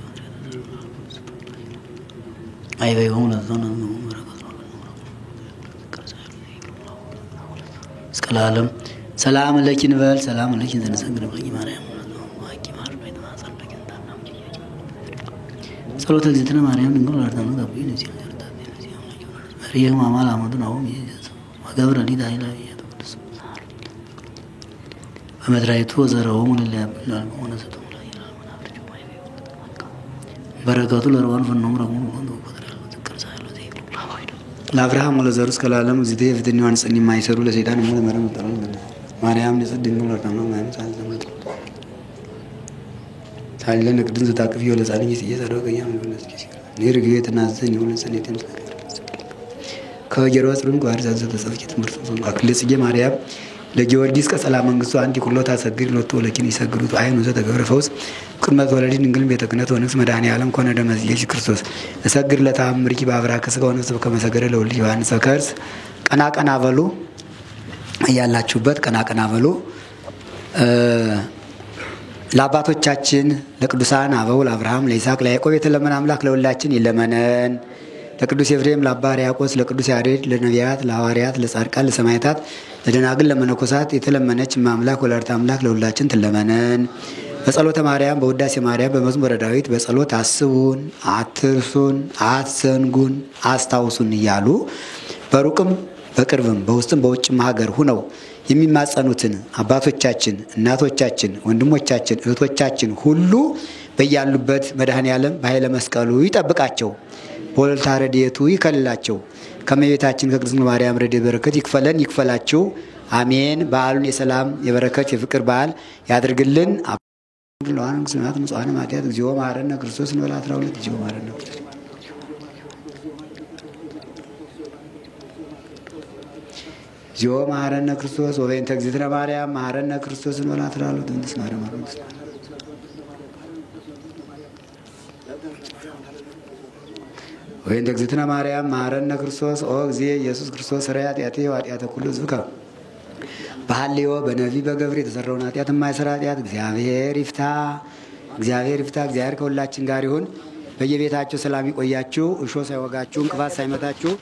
አይበይሁም ለዘነ እስከላለም ሰላም ለኪ ንበል ሰላም ለኪ ዘንሰግድ በቂ ማርያም ጸሎተ እግዝእትነ ማርያም ድንግል ወላዲተ አምላክ ማርያም ማማል አመዱ ነው ወገብረ ዲዳ ይላ ያተቀደስ በመድራይቱ ወዘረው ሙሉ ያብላል ሆነሰቱ ላይ ይላል ወናብርጅ ባይ በረከቱ ለርዋን ፈነም ረሙ ለአብርሃም ወለዘሩ እስከ ለዓለም ጊዜ ፍትኒዋን ጽኒ የማይሰሩ ለሰይጣን ሞተ መረም ተጠራው ማርያም ንጽድት ነው ለርዳማ ማለት አልዘመት ታለ ንቅድን ዘታቅፍ ይወለ ጻልኝ ሲየዘረው ገያም ይወለስ ኪስ ንርግየት ናዘኝ ይወለ ጸኔትን ከጀሮ ጽሩን ጓር ዛዘ ተጸፍቂ ትምርቱ አክለ ጽጌ ማርያም ለጊዮርጊስ ቀጸላ መንግስቱ አንቲ ኩሎ ታሰግድ ሎቶ ለኪን ይሰግዱት አይኑ ዘተገብረ ፈውስ ቅድመት ወለዲ ድንግል ቤተ ክህነት ወንስ መድኃኔ ዓለም ኮነ ደመ ኢየሱስ ክርስቶስ እሰግድ ለታምርኪ በአብራከ ስጋው ነው ከመሰገደ ለወልድ ዮሐንስ ከርስ ቀና ቀና በሉ ያላችሁበት ቀና ቀና በሉ ለአባቶቻችን ለቅዱሳን አበው ለአብርሃም ለይስሐቅ ለያዕቆብ የተለመነ አምላክ ለሁላችን ይለመነን። ለቅዱስ ኤፍሬም ለአባ ሕርያቆስ ለቅዱስ ያሬድ ለነቢያት ለሐዋርያት ለጻድቃን ለሰማዕታት ለደናግል ለመነኮሳት የተለመነች አምላክ ወላዲተ አምላክ ለሁላችን ትለመነን። በጸሎተ ማርያም በውዳሴ ማርያም በመዝሙረ ዳዊት በጸሎት አስቡን አትርሱን አትዘንጉን አስታውሱን እያሉ በሩቅም በቅርብም በውስጥም በውጭም ሀገር ሁነው የሚማጸኑትን አባቶቻችን እናቶቻችን ወንድሞቻችን እህቶቻችን ሁሉ በያሉበት መድኃኔ ዓለም በኃይለ መስቀሉ ይጠብቃቸው። በወልታ ረድኤቱ ይከልላቸው። ከመቤታችን ከቅድስት ማርያም ረድኤት በረከት ይክፈለን ይክፈላችሁ። አሜን። በዓሉን የሰላም የበረከት የፍቅር በዓል ያድርግልን። ለዋን ግዝማት ንጹሃን ማጥያት እግዚኦ መሐረነ ክርስቶስ እንበል 12 እግዚኦ መሐረነ ክርስቶስ እግዚኦ መሐረነ ክርስቶስ ወበእንተ እግዝእትነ ማርያም መሐረነ ክርስቶስ እንበል 12 እንድስ ማርያም ክርስቶስ ወበእንተ እግዝእትነ ማርያም መሐረነ ክርስቶስ ኦ እግዚእ ኢየሱስ ክርስቶስ ሠራየ ኃጢአቴ ወኃጢአተ ኩሉ ሕዝብ በሐልዮ በነቢ በገብር የተሰራውን ኃጢአት የማይሰራ ኃጢአት እግዚአብሔር ይፍታ። እግዚአብሔር ይፍታ። እግዚአብሔር ከሁላችን ጋር ይሁን። በየቤታችሁ ሰላም ይቆያችሁ። እሾህ ሳይወጋችሁ እንቅፋት ሳይመታችሁ